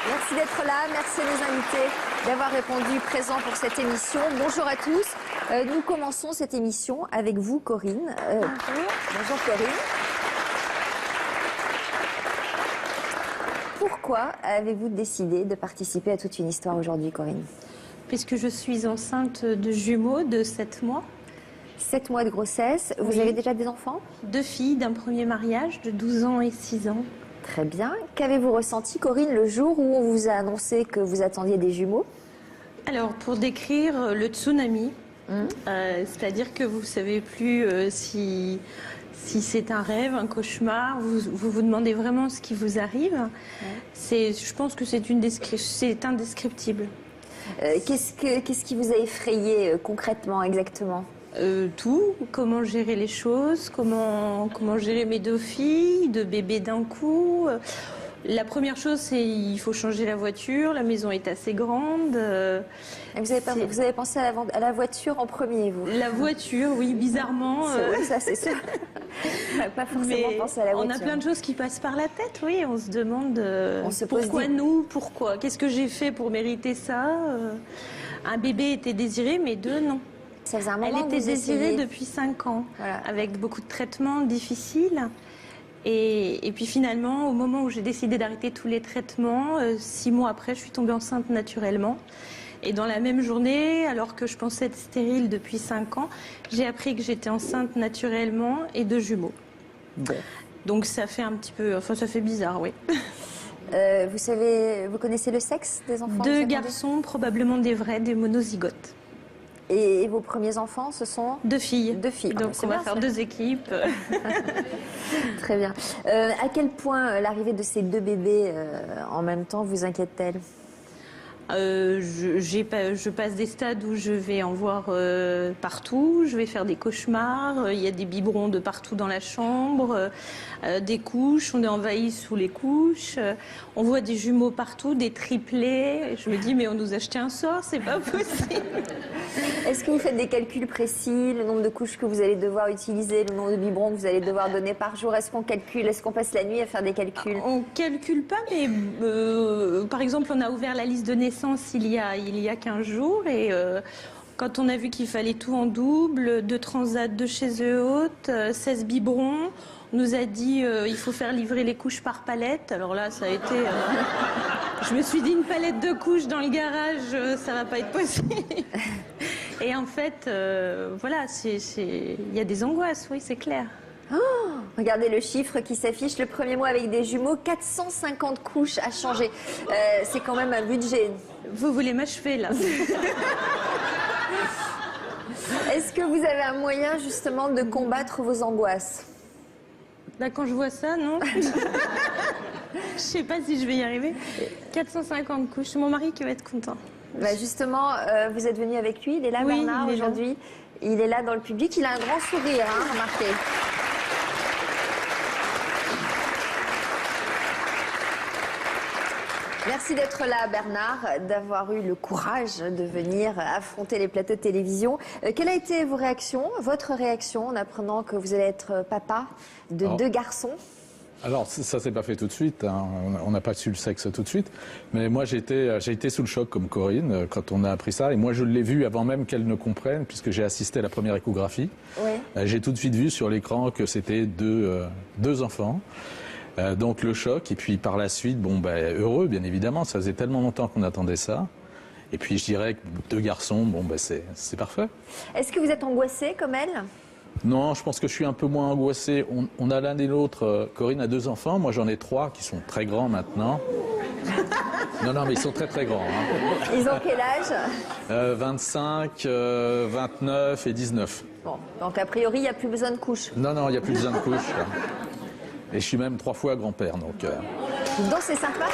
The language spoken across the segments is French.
Merci d'être là, merci à nos invités d'avoir répondu présent pour cette émission. Bonjour à tous. Nous commençons cette émission avec vous, Corinne. Bonjour Corinne. Pourquoi avez-vous décidé de participer à toute une histoire aujourd'hui, Corinne? Puisque je suis enceinte de jumeaux de 7 mois. 7 mois de grossesse. Vous Oui. avez déjà des enfants? 2 filles d'un premier mariage de 12 ans et 6 ans. Très bien. Qu'avez-vous ressenti, Corinne, le jour où on vous a annoncé que vous attendiez des jumeaux? Alors, pour décrire le tsunami, c'est-à-dire que vous ne savez plus si c'est un rêve, un cauchemar, vous demandez vraiment ce qui vous arrive. Je pense que c'est indescriptible. Qu'est-ce qui vous a effrayé concrètement, exactement? Tout, comment gérer les choses, comment gérer mes 2 filles, 2 bébés d'un coup. La première chose, c'est il faut changer la voiture, la maison est assez grande. Vous avez pensé à la voiture en premier, vous? La voiture, oui, bizarrement. Oui, ça c'est sûr. Pas forcément pensé à la voiture. On a plein de choses qui passent par la tête, oui. On se demande pourquoi pose nous, pourquoi, qu'est-ce que j'ai fait pour mériter ça. Un bébé était désiré, mais 2 non. Ça faisait un moment Elle que était vous désirée essayez. depuis 5 ans, Voilà. avec beaucoup de traitements difficiles. Et puis finalement, au moment où j'ai décidé d'arrêter tous les traitements, 6 mois après, je suis tombée enceinte naturellement. Et dans la même journée, alors que je pensais être stérile depuis 5 ans, j'ai appris que j'étais enceinte naturellement et de jumeaux. Bon. Donc ça fait un petit peu, ça fait bizarre, oui. Vous connaissez le sexe des enfants? 2 garçons, probablement des vrais, des monozygotes. Et vos premiers enfants, ce sont 2 filles. 2 filles. Donc c'est on va bien, faire ça. 2 équipes. Très bien. À quel point l'arrivée de ces 2 bébés en même temps vous inquiète-t-elle? Je passe des stades où je vais en voir partout, je vais faire des cauchemars, il y a des biberons de partout dans la chambre, des couches, on est envahi sous les couches, on voit des jumeaux partout, des triplés. Je me dis mais on nous a acheté un sort, c'est pas possible. Est-ce que vous faites des calculs précis, le nombre de couches que vous allez devoir utiliser, le nombre de biberons que vous allez devoir donner par jour? Est-ce qu'on calcule? Est-ce qu'on passe la nuit à faire des calculs? On calcule pas, mais par exemple on a ouvert la liste de naissance il y a 15 jours et quand on a vu qu'il fallait tout en double, 2 transats de chez eux hautes, 16 biberons, on nous a dit il faut faire livrer les couches par palette. Alors là, ça a été... je me suis dit une palette de couches dans le garage, ça va pas être possible. Et en fait, voilà, il y a des angoisses, oui, c'est clair. Oh, regardez le chiffre qui s'affiche, le premier mois avec des jumeaux, 450 couches à changer. C'est quand même un budget. Vous voulez m'achever là? Est-ce que vous avez un moyen justement de combattre vos angoisses? Là, quand je vois ça, non. Je sais pas si je vais y arriver. 450 couches, c'est mon mari qui va être content. Bah justement, vous êtes venu avec lui, il est là, Oui, Bernard, il est là. aujourd'hui. Il est là dans le public, il a un grand sourire, hein, remarquez. Merci d'être là, Bernard, d'avoir eu le courage de venir affronter les plateaux de télévision. Quelle a été votre réaction en apprenant que vous allez être papa de 2 garçons? Alors, ça s'est pas fait tout de suite, hein. On n'a pas su le sexe tout de suite, mais moi j'ai été sous le choc comme Corinne quand on a appris ça, et moi je l'ai vu avant même qu'elle ne comprenne, puisque j'ai assisté à la première échographie. Oui. J'ai tout de suite vu sur l'écran que c'était 2 enfants. Donc le choc, et puis par la suite, heureux bien évidemment, ça faisait tellement longtemps qu'on attendait ça. Et puis je dirais que 2 garçons, c'est parfait. Est-ce que vous êtes angoissé comme elle? Non, je pense que je suis un peu moins angoissé. On a l'un et l'autre. Corinne a 2 enfants, moi j'en ai 3 qui sont très grands maintenant. Non, mais ils sont très très grands. Hein. Ils ont quel âge? 25, 29 et 19. Bon, donc a priori, il n'y a plus besoin de couches. Non, il n'y a plus besoin de couches. Et je suis même 3 fois grand-père, donc... Donc c'est sympa.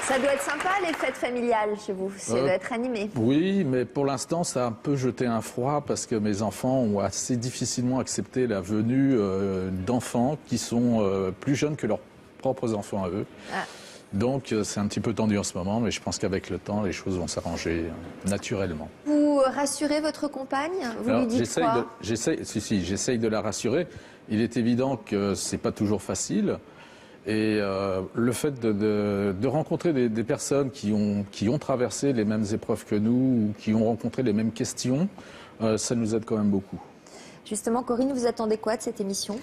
Ça doit être sympa, les fêtes familiales chez vous. Ça doit être animé. Oui, mais pour l'instant, ça a un peu jeté un froid parce que mes enfants ont assez difficilement accepté la venue d'enfants qui sont plus jeunes que leurs propres enfants à eux. Ah. Donc c'est un petit peu tendu en ce moment, mais je pense qu'avec le temps, les choses vont s'arranger naturellement. Vous rassurez votre compagne? Vous Alors, lui dites quoi? j'essaye de la rassurer. Il est évident que c'est pas toujours facile. Et le fait de rencontrer des personnes qui ont traversé les mêmes épreuves que nous, ou qui ont rencontré les mêmes questions, ça nous aide quand même beaucoup. Justement, Corinne, vous attendez quoi de cette émission?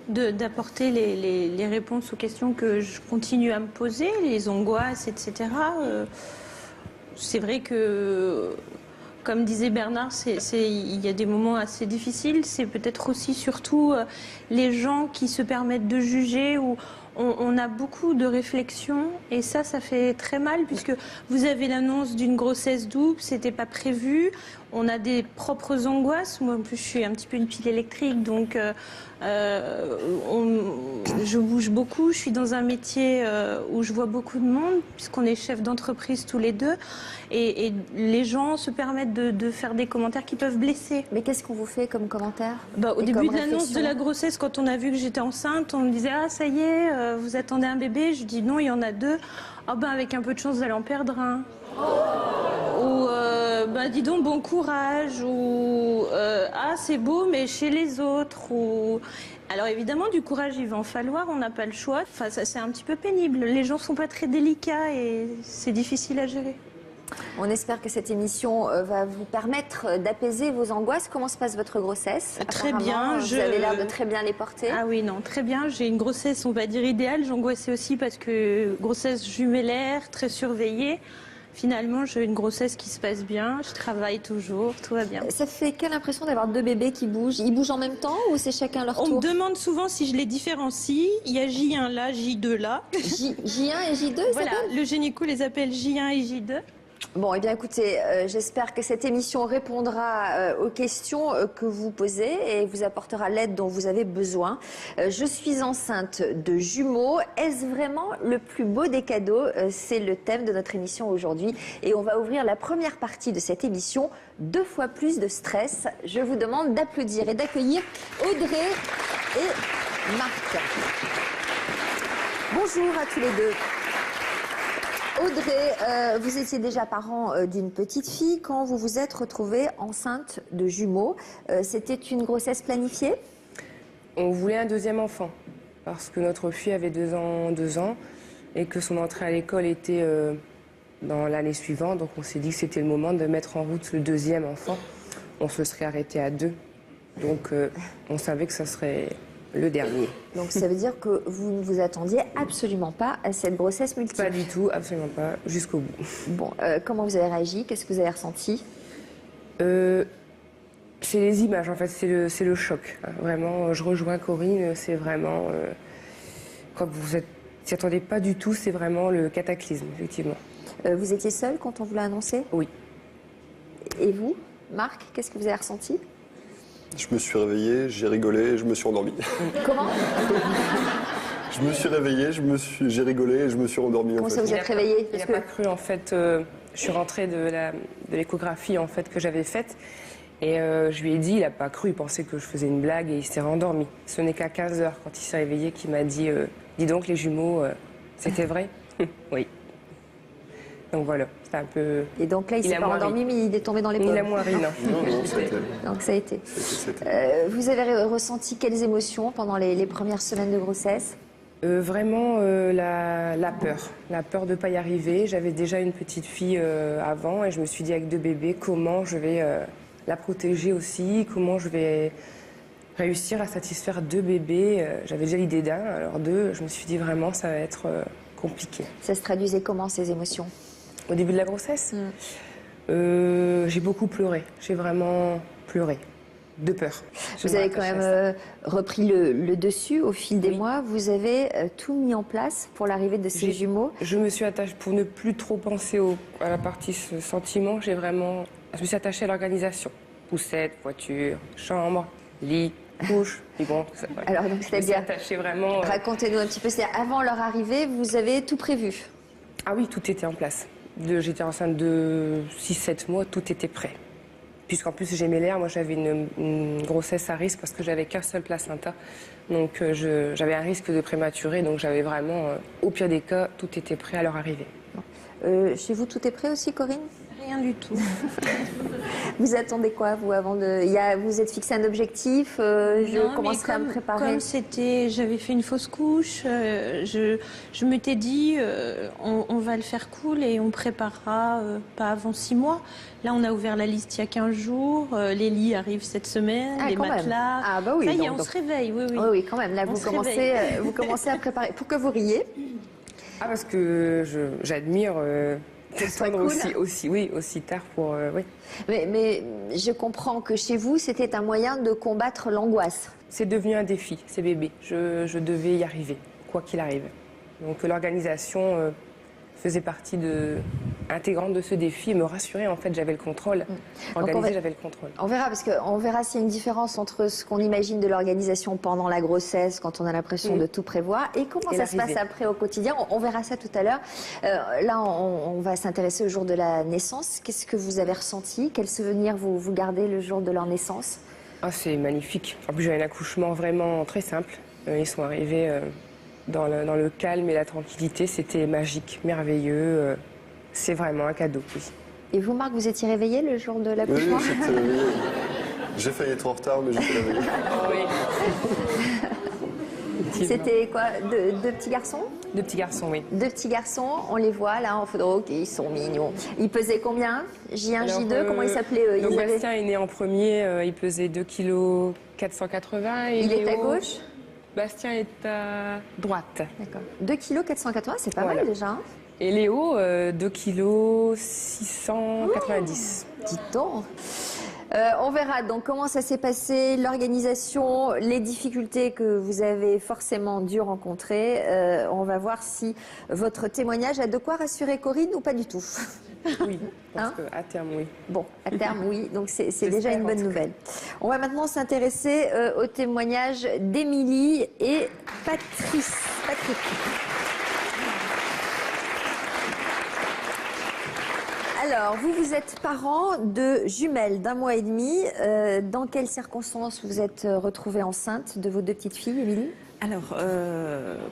D'apporter les réponses aux questions que je continue à me poser, les angoisses, etc. C'est vrai que, comme disait Bernard, il y a des moments assez difficiles. C'est peut-être aussi, surtout, les gens qui se permettent de juger ou on a beaucoup de réflexions et ça fait très mal puisque vous avez l'annonce d'une grossesse double, c'était pas prévu. On a des propres angoisses. Moi, en plus, je suis un petit peu une pile électrique, donc je bouge beaucoup. Je suis dans un métier où je vois beaucoup de monde, puisqu'on est chef d'entreprise tous les deux. Et les gens se permettent de faire des commentaires qui peuvent blesser. Mais qu'est-ce qu'on vous fait comme commentaire? Au début de l'annonce de la grossesse, quand on a vu que j'étais enceinte, on me disait « Ah, ça y est, vous attendez un bébé ?» Je dis « Non, il y en a 2. » « Ah avec un peu de chance, vous allez en perdre un. » Ou dis donc bon courage, ou ah c'est beau mais chez les autres, ou alors évidemment du courage il va en falloir, on n'a pas le choix. Enfin ça c'est un petit peu pénible, les gens sont pas très délicats et c'est difficile à gérer. On espère que cette émission va vous permettre d'apaiser vos angoisses. Comment se passe votre grossesse? Très bien. Vous avez l'air de très bien les porter. Ah oui, non, très bien. J'ai une grossesse, on va dire, idéale. J'angoissais aussi parce que grossesse jumellaire, très surveillée. Finalement, j'ai une grossesse qui se passe bien. Je travaille toujours, tout va bien. Ça fait quelle impression d'avoir 2 bébés qui bougent? Ils bougent en même temps ou c'est chacun leur tour? On me demande souvent si je les différencie. Il y a J1 là, J2 là. J1 et J2, voilà, le gynéco les appelle J1 et J2. Bon, eh bien écoutez, j'espère que cette émission répondra aux questions que vous posez et vous apportera l'aide dont vous avez besoin. Je suis enceinte de jumeaux. Est-ce vraiment le plus beau des cadeaux? C'est le thème de notre émission aujourd'hui. Et on va ouvrir la première partie de cette émission, 2 fois plus de stress. Je vous demande d'applaudir et d'accueillir Audrey et Marc. Bonjour à tous les deux. Audrey, vous étiez déjà parent d'une petite fille quand vous vous êtes retrouvée enceinte de jumeaux. C'était une grossesse planifiée? On voulait un 2e enfant parce que notre fille avait 2 ans et que son entrée à l'école était dans l'année suivante. Donc on s'est dit que c'était le moment de mettre en route le 2e enfant. On se serait arrêté à 2. Donc on savait que ça serait le dernier. Donc ça veut dire que vous ne vous attendiez absolument pas à cette grossesse multiple? Pas du tout, absolument pas, jusqu'au bout. Bon, comment vous avez réagi? Qu'est-ce que vous avez ressenti? C'est les images, en fait, c'est le choc. Vraiment, je rejoins Corinne, c'est vraiment... quand vous s'y attendez pas du tout, c'est vraiment le cataclysme, effectivement. Vous étiez seule quand on vous l'a annoncé? Oui. Et vous, Marc, qu'est-ce que vous avez ressenti? Je me suis réveillé, j'ai rigolé et je me suis endormi. Comment? Je me suis réveillé, j'ai rigolé et je me suis endormi. Comment ça vous êtes réveillé? Il n'a pas cru, en fait. Je suis rentrée de l'échographie en fait, que j'avais faite et je lui ai dit, il n'a pas cru, il pensait que je faisais une blague et il s'est rendormi. Ce n'est qu'à 15h, quand il s'est réveillé, qu'il m'a dit, dis donc les jumeaux, c'était vrai? Oui. Donc voilà, c'était un peu... Et donc là, il s'est pas endormi, mais il est tombé dans les pommes. Il a moins ri, non. Non, ça a été. Donc ça a été. Vous avez ressenti quelles émotions pendant les premières semaines de grossesse? Vraiment la peur de ne pas y arriver. J'avais déjà une petite fille avant et je me suis dit avec 2 bébés, comment je vais la protéger aussi, comment je vais réussir à satisfaire 2 bébés. J'avais déjà l'idée d'un, alors 2, je me suis dit vraiment ça va être compliqué. Ça se traduisait comment ces émotions? Au début de la grossesse, j'ai beaucoup pleuré, j'ai vraiment pleuré. De peur. Vous avez quand même repris le dessus au fil des mois. Vous avez tout mis en place pour l'arrivée de ces jumeaux. Je me suis attachée, pour ne plus trop penser à la partie sentiment, je me suis attachée à l'organisation. Poussette, voiture, chambre, lit, couche. Et bon, voilà. Alors donc c'est-à-dire, vraiment. Racontez-nous un petit peu, c'est avant leur arrivée, vous avez tout prévu? Ah oui, tout était en place. J'étais enceinte de 6-7 mois, tout était prêt. puisqu'en plus j'ai mes l'air, moi j'avais une grossesse à risque parce que j'avais qu'un seul placenta. Donc j'avais un risque de prématuré, donc j'avais vraiment, au pire des cas, tout était prêt à leur arrivée. Chez vous, tout est prêt aussi, Corinne? Rien du tout. Vous attendez quoi, vous, avant de... Vous êtes fixé un objectif, je Non, commencerai mais à me préparer. Comme j'avais fait une fausse couche, je m'étais dit, on va le faire cool et on préparera pas avant 6 mois. Là, on a ouvert la liste il y a 15 jours. Les lits arrivent cette semaine, les quand même. matelas. Ah bah oui, ça y est, donc- on se réveille, oui, oui. Oui, oui, quand même. Là, On vous se commencez à préparer. Pour que vous riez. Ah, parce que j'admire soit attendre cool. aussi tard pour... oui. Mais je comprends que chez vous, c'était un moyen de combattre l'angoisse. C'est devenu un défi, ces bébés. Je devais y arriver, quoi qu'il arrive. Donc l'organisation faisait partie intégrante de ce défi et me rassurait, en fait, j'avais le contrôle. Organiser, j'avais le contrôle. On verra, parce qu'on verra s'il y a une différence entre ce qu'on imagine de l'organisation pendant la grossesse, quand on a l'impression de tout prévoir, et comment Et ça se passe l'arrivée. après au quotidien. On verra ça tout à l'heure. Là, on va s'intéresser au jour de la naissance. Qu'est-ce que vous avez ressenti? Quels souvenirs vous gardez le jour de leur naissance? Ah, c'est magnifique. En plus, j'avais un accouchement vraiment très simple. Ils sont arrivés dans le calme et la tranquillité. C'était magique, merveilleux. C'est vraiment un cadeau, oui. Et vous, Marc, vous étiez réveillé le jour de Oui, l'accouchement? j'étais réveillé. J'ai failli être en retard, mais j'étais réveillé. C'était quoi? Deux petits garçons? Deux petits garçons, oui. Deux petits garçons, on les voit là en photo, ok, ils sont mignons. Ils pesaient combien? J1, Alors, J2, comment ils s'appelaient eux? Donc Ils avaient- Bastien est né en premier, il pesait 2 kg 480. Et Il est à Léo- gauche? Bastien est à droite. D'accord. 2 kg 480, c'est pas Voilà. mal déjà. Hein? Et Léo, 2 kg 690. Dites donc. On verra donc comment ça s'est passé, l'organisation, les difficultés que vous avez forcément dû rencontrer. On va voir si votre témoignage a de quoi rassurer Corinne ou pas du tout. Oui, parce Hein qu'à terme, oui. Bon, à terme, oui, donc c'est déjà J'espère, une en bonne tout cas. nouvelle. On va maintenant s'intéresser au témoignage d'Émilie et Patrice. Patrick. Alors, vous êtes parents de jumelles d'1 mois et demi. Dans quelles circonstances vous êtes retrouvée enceinte de vos 2 petites filles, Émilie? Alors,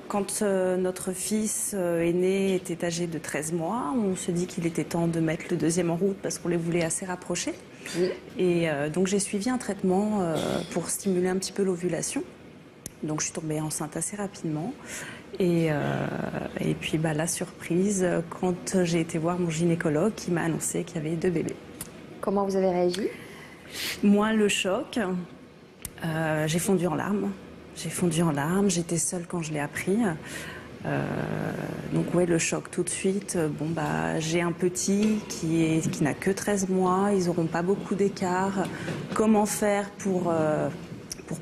quand notre fils aîné était âgé de 13 mois, on se dit qu'il était temps de mettre le deuxième en route parce qu'on les voulait assez rapprochés. Oui. Et donc j'ai suivi un traitement pour stimuler un petit peu l'ovulation. Donc je suis tombée enceinte assez rapidement. Et puis la surprise, quand j'ai été voir mon gynécologue qui m'a annoncé qu'il y avait 2 bébés. Comment vous avez réagi? Moi, le choc, j'ai fondu en larmes. J'ai fondu en larmes, j'étais seule quand je l'ai appris. Donc ouais, le choc tout de suite. J'ai un petit qui n'a que 13 mois, ils n'auront pas beaucoup d'écart. Comment faire pour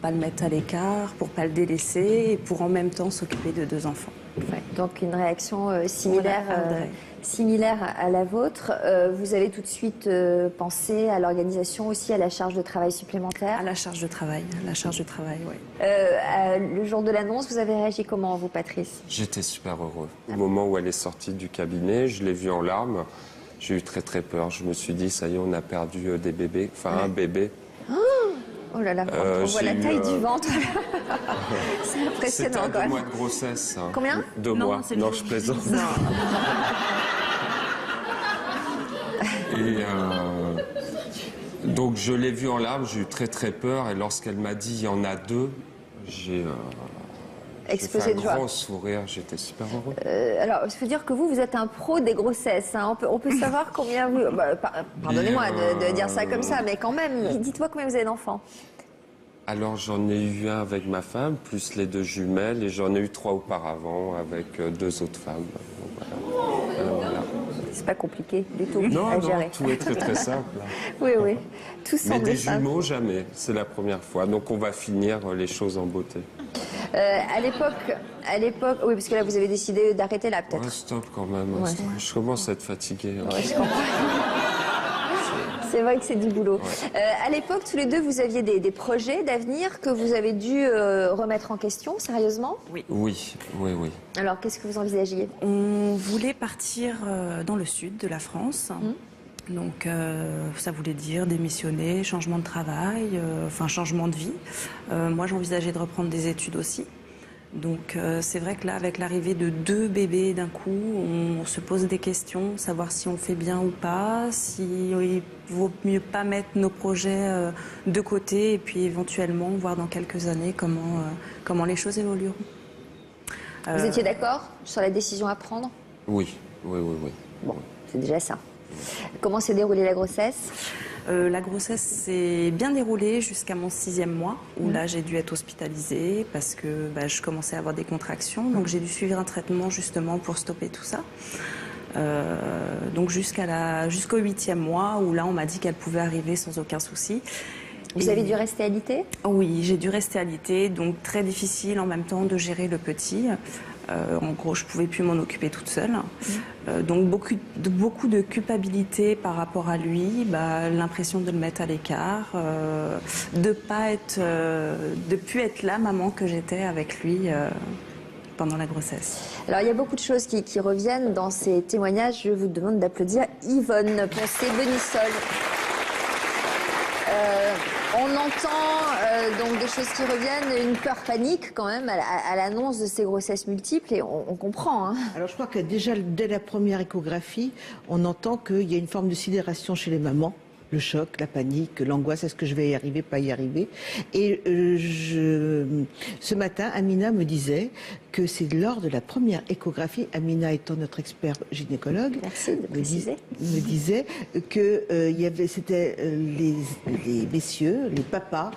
pas le mettre à l'écart, pour pas le délaisser et pour en même temps s'occuper de 2 enfants. Ouais, donc une réaction similaire, Voilà, André. similaire à la vôtre. Vous avez tout de suite pensé à l'organisation aussi, à la charge de travail supplémentaire. À la charge de travail, oui. Le jour de l'annonce, vous avez réagi comment, vous, Patrice? J'étais super heureux. Au moment où elle est sortie du cabinet, je l'ai vue en larmes. J'ai eu très très peur. Je me suis dit, ça y est, on a perdu des bébés, enfin un bébé. Oh là là, on voit j'ai la eu, taille du ventre. C'est C'était impressionnant à quand 2 même. mois de grossesse. Hein. Combien? 2 Non, mois. c'est le Non, jour je du plaisante. bébé. Et donc je l'ai vue en larmes, j'ai eu très très peur. Et lorsqu'elle m'a dit, il y en a 2, j'ai Explosé fait de un joie. grand sourire. J'étais super heureux. Alors, il faut dire que vous êtes un pro des grossesses. Hein. On peut savoir combien vous... Pardonnez-moi de dire ça comme ça, mais quand même, dites-moi combien vous avez d'enfants. Alors j'en ai eu un avec ma femme, plus les 2 jumelles, et j'en ai eu 3 auparavant avec 2 autres femmes. Donc, voilà. C'est pas compliqué du tout Non, à non, gérer. tout est très très simple. Oui, oui. Tout Mais semble des simple. jumeaux, jamais. C'est la première fois. Donc on va finir les choses en beauté. À l'époque, oui, parce que là, vous avez décidé d'arrêter là, peut-être. Ouais, stop quand même. Ouais. Stop. Je commence à être fatigué. hein. Ouais, je comprends. C'est vrai que c'est du boulot. À l'époque, tous les deux, vous aviez des projets d'avenir que vous avez dû remettre en question, sérieusement. Oui. Alors, qu'est-ce que vous envisagiez? On voulait partir dans le sud de la France. Donc ça voulait dire démissionner, changement de travail, changement de vie. Moi j'envisageais de reprendre des études aussi. Donc c'est vrai que là, avec l'arrivée de 2 bébés d'un coup, on se pose des questions, savoir si on fait bien ou pas, s'il vaut mieux pas mettre nos projets de côté et puis éventuellement voir dans quelques années comment les choses évolueront. Vous étiez d'accord sur la décision à prendre? Oui. Bon, c'est déjà ça. Comment s'est déroulée la grossesse? La grossesse s'est bien déroulée jusqu'à mon 6e mois, où là j'ai dû être hospitalisée parce que je commençais à avoir des contractions. Donc j'ai dû suivre un traitement justement pour stopper tout ça. Donc jusqu'au 8e mois, où là on m'a dit qu'elle pouvait arriver sans aucun souci. Vous avez dû rester alitée? Oui, j'ai dû rester alitée, donc très difficile en même temps de gérer le petit. En gros, je ne pouvais plus m'en occuper toute seule. Donc beaucoup de culpabilité par rapport à lui, l'impression de le mettre à l'écart, de plus être la maman que j'étais avec lui pendant la grossesse. Alors il y a beaucoup de choses qui reviennent dans ces témoignages. Je vous demande d'applaudir Yvonne Poncé Benissol. On entend donc des choses qui reviennent, une peur panique quand même à l'annonce de ces grossesses multiples et on comprend. Hein. Alors je crois que déjà dès la première échographie, on entend qu'il y a une forme de sidération chez les mamans. Le choc, la panique, l'angoisse, est-ce que je vais y arriver, pas y arriver? Et ce matin, Amina me disait que c'est lors de la première échographie, Amina étant notre expert gynécologue, merci de préciser, me disait que c'était les messieurs, les papas,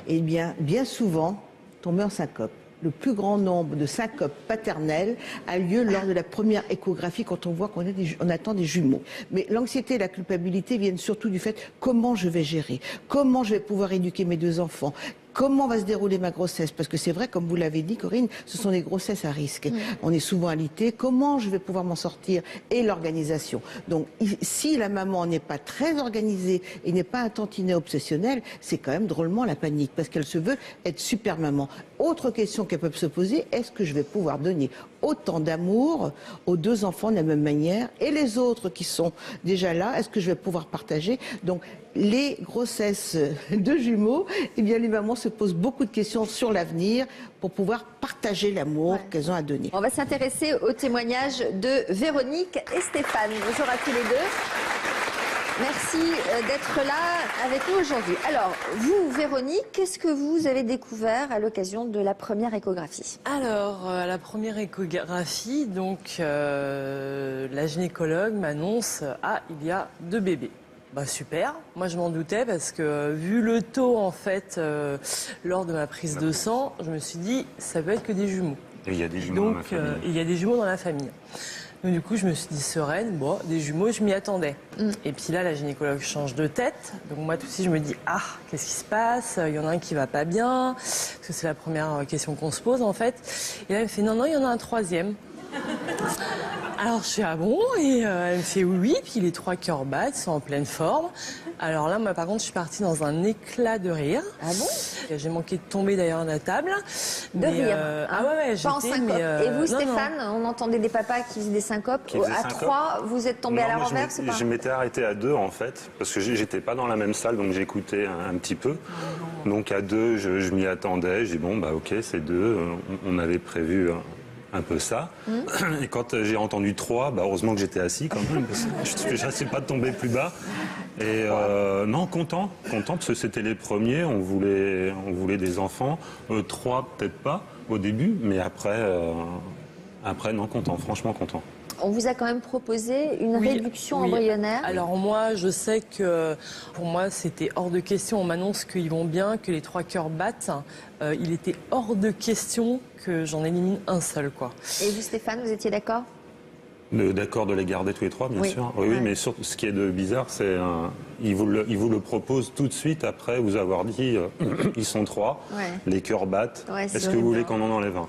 et bien souvent tombaient en syncope. Le plus grand nombre de syncopes paternelles a lieu lors de la première échographie quand on voit qu'on attend des jumeaux. Mais l'anxiété et la culpabilité viennent surtout du fait comment je vais gérer, comment je vais pouvoir éduquer mes 2 enfants. Comment va se dérouler ma grossesse? Parce que c'est vrai, comme vous l'avez dit, Corinne, ce sont des grossesses à risque. On est souvent alité. Comment je vais pouvoir m'en sortir? Et l'organisation. Donc, si la maman n'est pas très organisée et n'est pas un tantinet obsessionnel, c'est quand même drôlement la panique. Parce qu'elle se veut être super maman. Autre question qu'elles peuvent se poser, est-ce que je vais pouvoir donner autant d'amour aux 2 enfants de la même manière? Et les autres qui sont déjà là, est-ce que je vais pouvoir partager? Donc, les grossesses de jumeaux, eh bien les mamans se posent beaucoup de questions sur l'avenir pour pouvoir partager l'amour qu'elles ont à donner. On va s'intéresser au témoignage de Véronique et Stéphane. Bonjour à tous les deux. Merci d'être là avec nous aujourd'hui. Alors, vous, Véronique, qu'est-ce que vous avez découvert à l'occasion de la première échographie? Alors, à la première échographie, donc, la gynécologue m'annonce « Ah, il y a 2 bébés ». Bah super, moi je m'en doutais parce que vu le taux en fait lors de ma prise de sang, je me suis dit ça peut être que des jumeaux. Et il y a des jumeaux dans la famille. Il y a des jumeaux dans la famille. Donc du coup je me suis dit sereine, bon des jumeaux je m'y attendais. Et puis là la gynécologue change de tête, donc moi tout de suite je me dis ah qu'est-ce qui se passe, il y en a un qui va pas bien, parce que c'est la première question qu'on se pose en fait. Et là elle me fait non il y en a un 3e. Alors je fais ah bon et elle me fait oui, puis les 3 cœurs battent, sont en pleine forme. Alors là moi par contre je suis partie dans un éclat de rire. Ah bon? J'ai manqué de tomber d'ailleurs à la table. De rire. Ah ouais pas en syncope. Et vous Stéphane, on entendait des papas qui faisaient des syncopes. À 3, vous êtes tombé à la renverse ou pas? Je m'étais arrêté à 2 en fait, parce que j'étais pas dans la même salle, donc j'écoutais un petit peu. Donc à 2, je m'y attendais. J'ai dit bon bah ok c'est 2, on avait prévu un peu ça. Et quand j'ai entendu 3, bah heureusement que j'étais assis quand même, parce que je ne sais pas de tomber plus bas. Et non, content, parce que c'était les premiers, on voulait des enfants. 3, peut-être pas au début, mais après non, content, franchement content. On vous a quand même proposé une réduction embryonnaire. Alors moi, je sais que pour moi, c'était hors de question. On m'annonce qu'ils vont bien, que les 3 cœurs battent. Il était hors de question que j'en élimine un seul, quoi. Et vous, Stéphane, vous étiez d'accord? D'accord de les garder tous les 3, bien sûr. Oui, mais surtout, ce qui est de bizarre, c'est il vous le propose tout de suite après vous avoir dit ils sont 3, les cœurs battent. Est-ce que vous voulez qu'on en enlève un?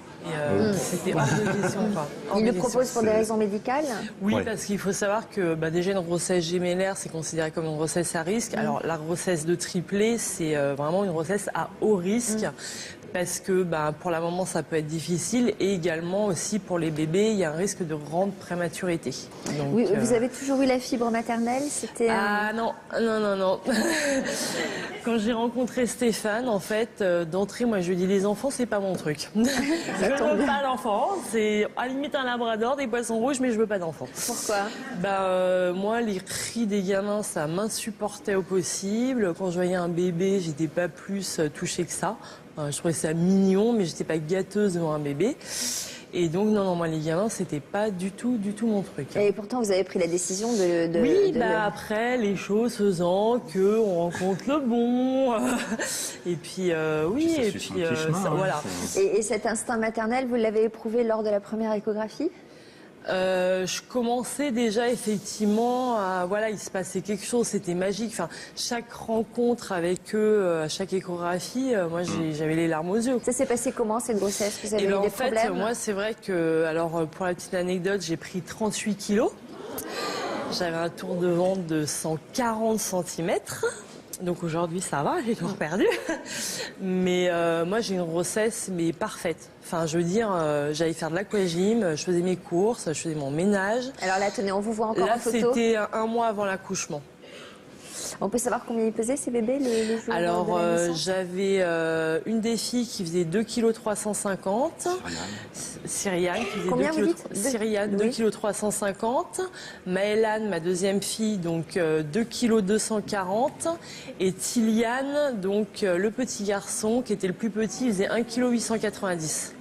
C'était hors de question, quoi. Il le propose pour des raisons médicales? Oui, parce qu'il faut savoir que déjà une grossesse gémellaire, c'est considéré comme une grossesse à risque. Alors la grossesse de triplé, c'est vraiment une grossesse à haut risque. parce que pour la maman ça peut être difficile et également aussi pour les bébés il y a un risque de grande prématurité. Donc, oui, vous avez toujours eu la fibre maternelle, c'était non. Quand j'ai rencontré Stéphane, en fait, d'entrée, moi je lui dis les enfants c'est pas mon truc. Je ne veux pas d'enfants, c'est à la limite un labrador, des poissons rouges, mais je veux pas d'enfants. Pourquoi? Moi les cris des gamins ça m'insupportait au possible. Quand je voyais un bébé, j'étais pas plus touchée que ça. Je trouvais ça mignon, mais j'étais pas gâteuse devant un bébé. Et donc, non, moi, les gamins, c'était pas du tout mon truc. Et pourtant, vous avez pris la décision de... Oui, après, les choses faisant qu'on rencontre le bon. Et puis, oui, et puis, voilà. Et cet instinct maternel, vous l'avez éprouvé lors de la première échographie? Je commençais déjà effectivement à, voilà, il se passait quelque chose, c'était magique. Enfin, chaque rencontre avec eux, à chaque échographie, moi j'avais les larmes aux yeux. Ça s'est passé comment cette grossesse? Vous avez eu des problèmes? En fait, moi c'est vrai que, alors pour la petite anecdote, j'ai pris 38 kilos. J'avais un tour de ventre de 140 cm. Donc aujourd'hui ça va, j'ai tout perdu. Mais moi j'ai une grossesse mais parfaite. Enfin je veux dire, j'allais faire de l'aquagym, je faisais mes courses, je faisais mon ménage. Alors là tenez, on vous voit encore en photo. Là c'était un mois avant l'accouchement. On peut savoir combien ils pesaient ces bébés les jours Alors de la naissance? j'avais une des filles qui faisait 2,350 kg. Cyriane qui faisait combien vous dites? Cyriane, 2,350 kg. Maëlane, ma deuxième fille, donc 2,240 kg. Et Tiliane, donc le petit garçon qui était le plus petit, il faisait 1,890 kg.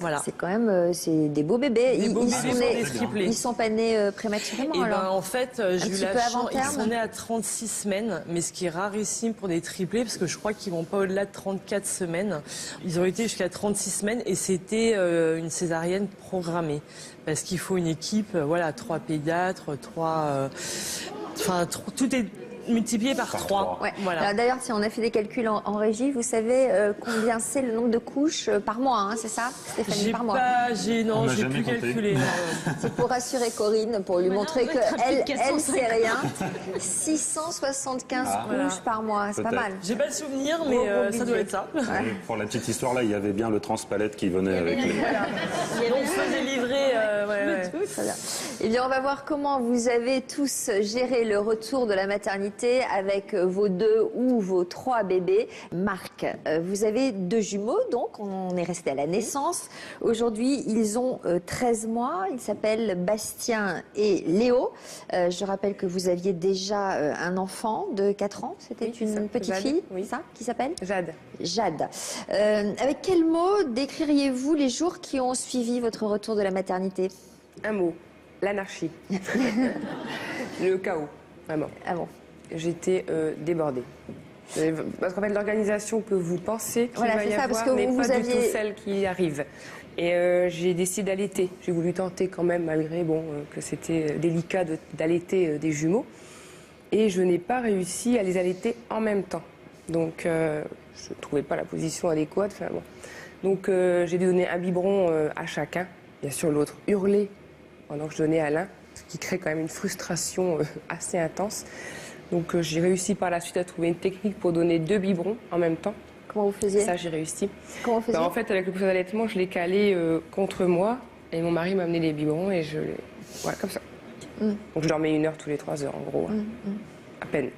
Voilà. C'est quand même c'est des beaux bébés. Ils sont pas nés prématurément. Et alors. En fait, j'ai eu la chance. Ils sont nés à 36 semaines, mais ce qui est rarissime pour des triplés, parce que je crois qu'ils vont pas au-delà de 34 semaines. Ils ont été jusqu'à 36 semaines et c'était une césarienne programmée, parce qu'il faut une équipe, voilà, 3 pédiatres, 3, tout est multiplié par 3. Ouais. Voilà. D'ailleurs, si on a fait des calculs en régie, vous savez combien c'est le nombre de couches par mois, hein, c'est ça, Stéphanie, par mois? J'ai plus calculé. C'est pour rassurer Corinne, pour lui montrer qu'elle sait rien. 675 couches par mois, c'est pas mal. J'ai pas le souvenir, mais ça doit être ça. Pour la petite histoire, là, il y avait bien le transpalette qui venait avec les... On faisait livrer... Très bien. Eh bien, on va voir comment vous avez tous géré le retour de la maternité avec vos 2 ou vos 3 bébés. Marc, vous avez 2 jumeaux, donc on est resté à la naissance. Aujourd'hui, ils ont 13 mois. Ils s'appellent Bastien et Léo. Je rappelle que vous aviez déjà un enfant de 4 ans. C'était une petite fille, ça, qui s'appelle Jade. Jade. Avec quel mot décririez-vous les jours qui ont suivi votre retour de la maternité? Un mot, l'anarchie. Le chaos, vraiment. Ah bon? J'étais débordée. Parce qu'en fait, l'organisation que vous pensez qu'il va y avoir n'est pas du tout celle qui arrive. Et j'ai décidé d'allaiter. J'ai voulu tenter quand même, malgré que c'était délicat d'allaiter des jumeaux. Et je n'ai pas réussi à les allaiter en même temps. Donc, je ne trouvais pas la position adéquate. Enfin, bon. Donc, j'ai dû donner un biberon à chacun. Bien sûr, l'autre hurlait pendant que je donnais à l'un, ce qui crée quand même une frustration assez intense. Donc j'ai réussi par la suite à trouver une technique pour donner 2 biberons en même temps. Comment vous faisiez? Ça, j'ai réussi. Comment vous faisiez? En fait, avec le pousseur d'allaitement, je l'ai calé contre moi et mon mari m'a amené les biberons et je les... Voilà, comme ça. Donc je dormais 1 heure tous les 3 heures, en gros. À peine.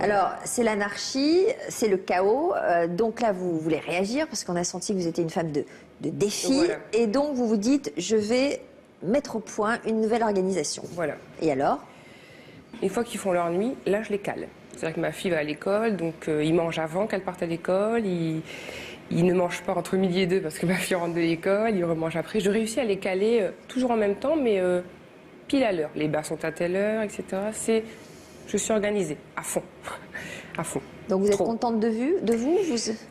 Alors, c'est l'anarchie, c'est le chaos. Donc là, vous voulez réagir parce qu'on a senti que vous étiez une femme de défi. Voilà. Et donc, vous vous dites, je vais mettre au point une nouvelle organisation. Voilà. Et alors? Une fois qu'ils font leur nuit, là, je les cale. C'est-à-dire que ma fille va à l'école, donc ils mangent avant qu'elle parte à l'école. Ils ne mangent pas entre midi et 2 parce que ma fille rentre de l'école. Ils remangent après. Je réussis à les caler toujours en même temps, mais pile à l'heure. Les bars sont à telle heure, etc. Je suis organisée, à fond. À fond. Donc vous êtes contente de vous?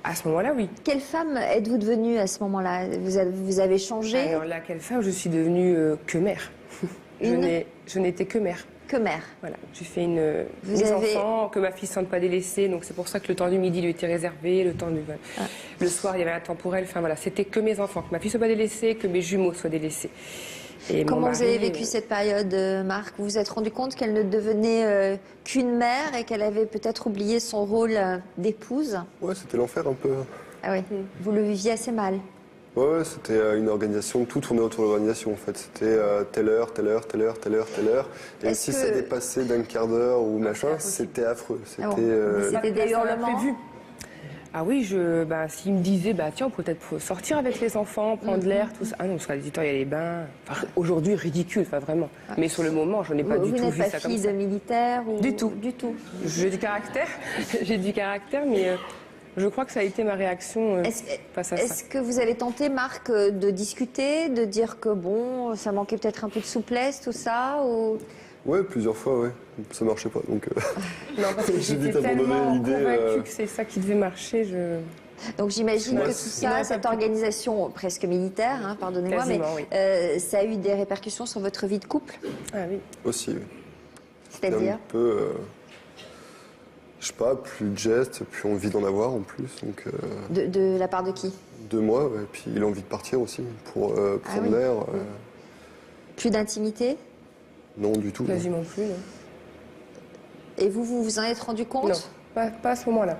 À ce moment-là, oui. Quelle femme êtes-vous devenue à ce moment-là? Vous avez changé? Alors là, quelle femme? Je suis devenue que mère. Je n'étais que mère. que mère. Voilà, j'ai fait mes enfants, que ma fille ne se sente pas délaissée, donc c'est pour ça que le temps du midi lui était réservé, le temps du... Le soir, il y avait un temps pour elle, enfin voilà, c'était que mes enfants, que ma fille ne soit pas délaissée, que mes jumeaux soient délaissés. Et comment vous avez vécu cette période, Marc? Vous vous êtes rendu compte qu'elle ne devenait qu'une mère et qu'elle avait peut-être oublié son rôle d'épouse? Ouais, c'était l'enfer un peu. Ah oui, vous le viviez assez mal. Ouais, c'était une organisation, tout tournait autour de l'organisation en fait. C'était telle heure. Et si ça dépassait d'un quart d'heure ou machin, c'était affreux. C'était des hurlements. Ah oui, s'il me disait, tiens, on peut peut-être sortir avec les enfants, prendre l'air, tout ça. Ah non, parce qu'à 18 ans, il y a les bains. Enfin, aujourd'hui, ridicule, enfin vraiment. Mais sur le moment, je n'ai pas du tout vu ça comme ça. Vous n'êtes pas fille de militaire ou... Du tout. Du tout. J'ai du caractère, mais je crois que ça a été ma réaction face à ça. Est-ce que vous avez tenté, Marc, de discuter, de dire que bon, ça manquait peut-être un peu de souplesse, tout ça ou... Ouais, plusieurs fois, ouais. Ça marchait pas, donc... Non, parce que j'étais tellement convaincue que c'est ça qui devait marcher, Donc j'imagine que tout ça, cette organisation presque militaire, hein, pardonnez-moi, mais ça a eu des répercussions sur votre vie de couple? Ah oui. Aussi, oui. C'est-à-dire? Un peu... je sais pas, plus de gestes, plus envie d'en avoir en plus, donc... De la part de qui? De moi, ouais, et puis il a envie de partir aussi, pour prendre l'air. Plus d'intimité? Non, du tout. Quasiment plus, non. Et vous vous en êtes rendu compte? Non, pas à ce moment-là.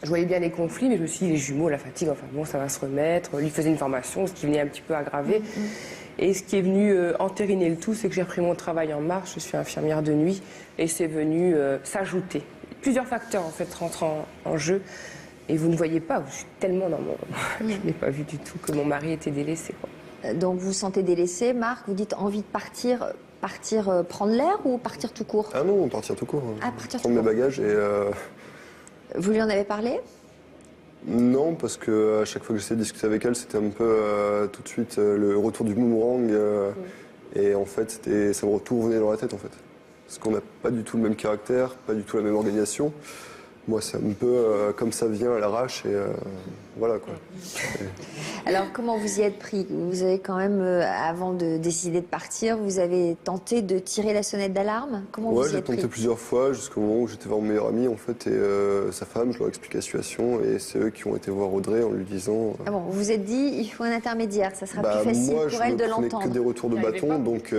Je voyais bien les conflits, mais je me suis dit, les jumeaux, la fatigue, enfin bon, ça va se remettre. Lui faisait une formation, ce qui venait un petit peu aggraver. Et ce qui est venu entériner le tout, c'est que j'ai repris mon travail en mars, je suis infirmière de nuit, et c'est venu s'ajouter. Plusieurs facteurs, en fait, rentrent en jeu. Et vous ne voyez pas, je suis tellement dans mon... Je n'ai pas vu du tout que mon mari était délaissé, quoi. Donc vous vous sentez délaissé, Marc, vous dites envie de partir prendre l'air ou partir tout court? Ah non, partir tout court. Prendre mes bagages et... Vous lui en avez parlé? Non, parce que à chaque fois que j'essayais de discuter avec elle, c'était un peu tout de suite le retour du boomerang. Et en fait, ça me revenait dans la tête, en fait. Parce qu'on n'a pas du tout le même caractère, pas du tout la même organisation. Moi, c'est un peu comme ça vient à l'arrache et voilà quoi. Alors, comment vous y êtes pris? Vous avez quand même, avant de décider de partir, vous avez tenté de tirer la sonnette d'alarme? Comment vous y êtes pris? j'ai tenté plusieurs fois jusqu'au moment où j'étais voir mon meilleur ami en fait et sa femme, je leur ai expliqué la situation et c'est eux qui ont été voir Audrey en lui disant... Ah bon, vous vous êtes dit, il faut un intermédiaire, ça sera plus facile pour elle de l'entendre. Moi, je ne prenais que des retours de bâton, donc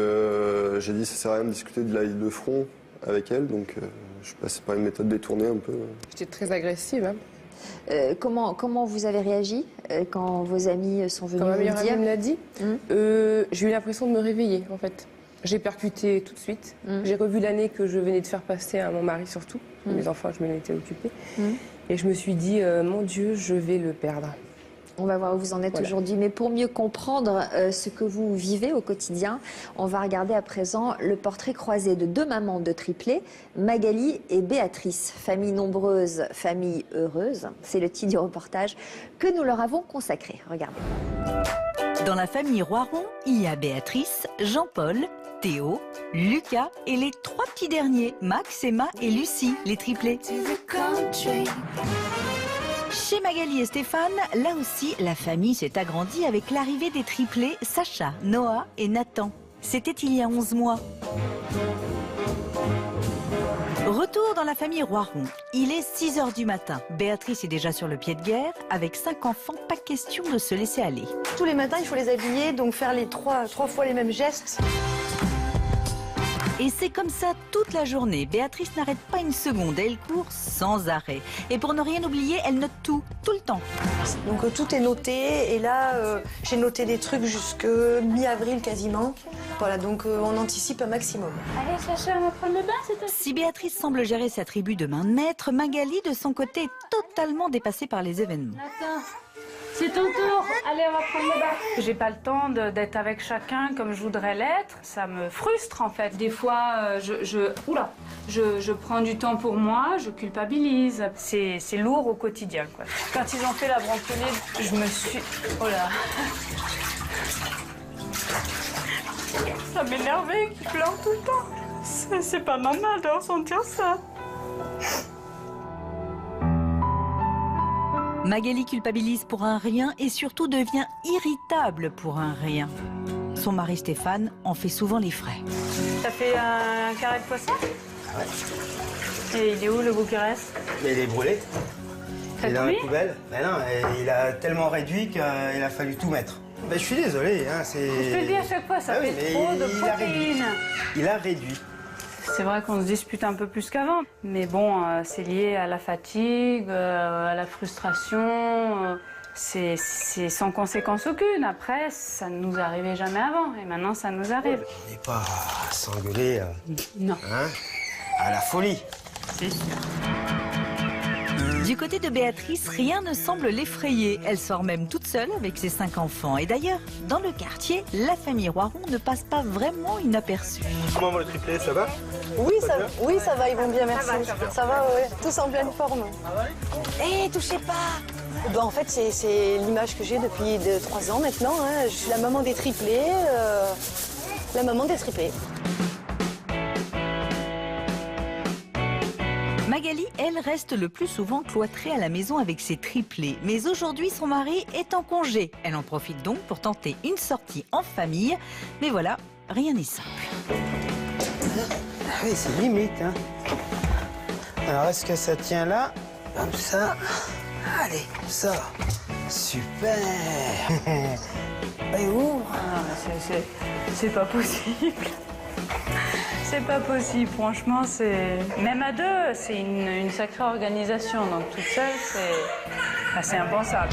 j'ai dit ça sert à rien de discuter de la ligne de front avec elle, donc je passais par une méthode détournée un peu. J'étais très agressive, hein. Comment vous avez réagi quand vos amis sont venus vous dire? Quand ma meilleure amie me l'a dit, j'ai eu l'impression de me réveiller, en fait. J'ai percuté tout de suite. J'ai revu l'année que je venais de faire passer à mon mari, surtout. Mes enfants, je m'en étais occupée. Et je me suis dit, mon Dieu, je vais le perdre. On va voir où vous en êtes aujourd'hui. Mais pour mieux comprendre ce que vous vivez au quotidien, on va regarder à présent le portrait croisé de deux mamans de triplés, Magali et Béatrice. Famille nombreuse, famille heureuse. C'est le titre du reportage que nous leur avons consacré. Regardez. Dans la famille Roiron, il y a Béatrice, Jean-Paul, Théo, Lucas et les trois petits derniers, Max, Emma et Lucie, les triplés. Chez Magali et Stéphane, là aussi, la famille s'est agrandie avec l'arrivée des triplés Sacha, Noah et Nathan. C'était il y a 11 mois. Retour dans la famille Roiron. Il est 6 h du matin. Béatrice est déjà sur le pied de guerre. Avec 5 enfants, pas question de se laisser aller. Tous les matins, il faut les habiller, donc faire les trois fois les mêmes gestes. Et c'est comme ça toute la journée. Béatrice n'arrête pas une seconde, elle court sans arrêt. Et pour ne rien oublier, elle note tout le temps. Donc tout est noté, et là, j'ai noté des trucs jusque mi-avril quasiment. Voilà, donc on anticipe un maximum. Allez, Sacha, on va prendre le bain, c'est toi. Si Béatrice semble gérer sa tribu de main de maître, Magali, de son côté, est totalement dépassée par les événements. Attends. C'est ton tour. Allez, on va prendre le bain. J'ai pas le temps d'être avec chacun comme je voudrais l'être. Ça me frustre en fait. Des fois, je prends du temps pour moi, je culpabilise. C'est lourd au quotidien, quoi. Quand ils ont fait la branconnée, je me suis... Oh là. Ça m'énervait qu'ils pleurent tout le temps. C'est pas normal de ressentir ça. Magali culpabilise pour un rien et surtout devient irritable pour un rien. Son mari Stéphane en fait souvent les frais. T'as fait un carré de poisson? Ouais. Et il est où le bout qui reste? Mais il est brûlé. T'as Il est dans tout la mis? poubelle. Mais non, il a tellement réduit qu'il a fallu tout mettre. Ben, je suis désolé, hein, c'est... Je te le dis à chaque fois, ça Ah oui, fait mais trop de il a réduit. protéines. Il a réduit. C'est vrai qu'on se dispute un peu plus qu'avant, mais bon, c'est lié à la fatigue, à la frustration. C'est sans conséquence aucune. Après, ça ne nous arrivait jamais avant, et maintenant ça nous arrive. On n'est pas à s'engueuler Non. hein, à la folie. C'est sûr. Du côté de Béatrice, rien ne semble l'effrayer. Elle sort même toute seule avec ses 5 enfants. Et d'ailleurs, dans le quartier, la famille Roiron ne passe pas vraiment inaperçue. Comment va le triplé, ça va? Oui, ça va, ils vont bien, merci. Ça va, ouais. Tous en pleine forme. Eh, touchez pas! Ben, en fait, c'est l'image que j'ai depuis 3 ans maintenant. Hein. Je suis la maman des triplés. La maman des triplés. Magali, elle, reste le plus souvent cloîtrée à la maison avec ses triplés. Mais aujourd'hui, son mari est en congé. Elle en profite donc pour tenter une sortie en famille. Mais voilà, rien n'est simple. Ah oui, c'est limite. Hein. Alors, est-ce que ça tient là? Comme ça. Allez, ça. Super. Et où? C'est pas possible. C'est pas possible, franchement, même à deux, c'est une sacrée organisation. Donc toute seule, c'est impensable.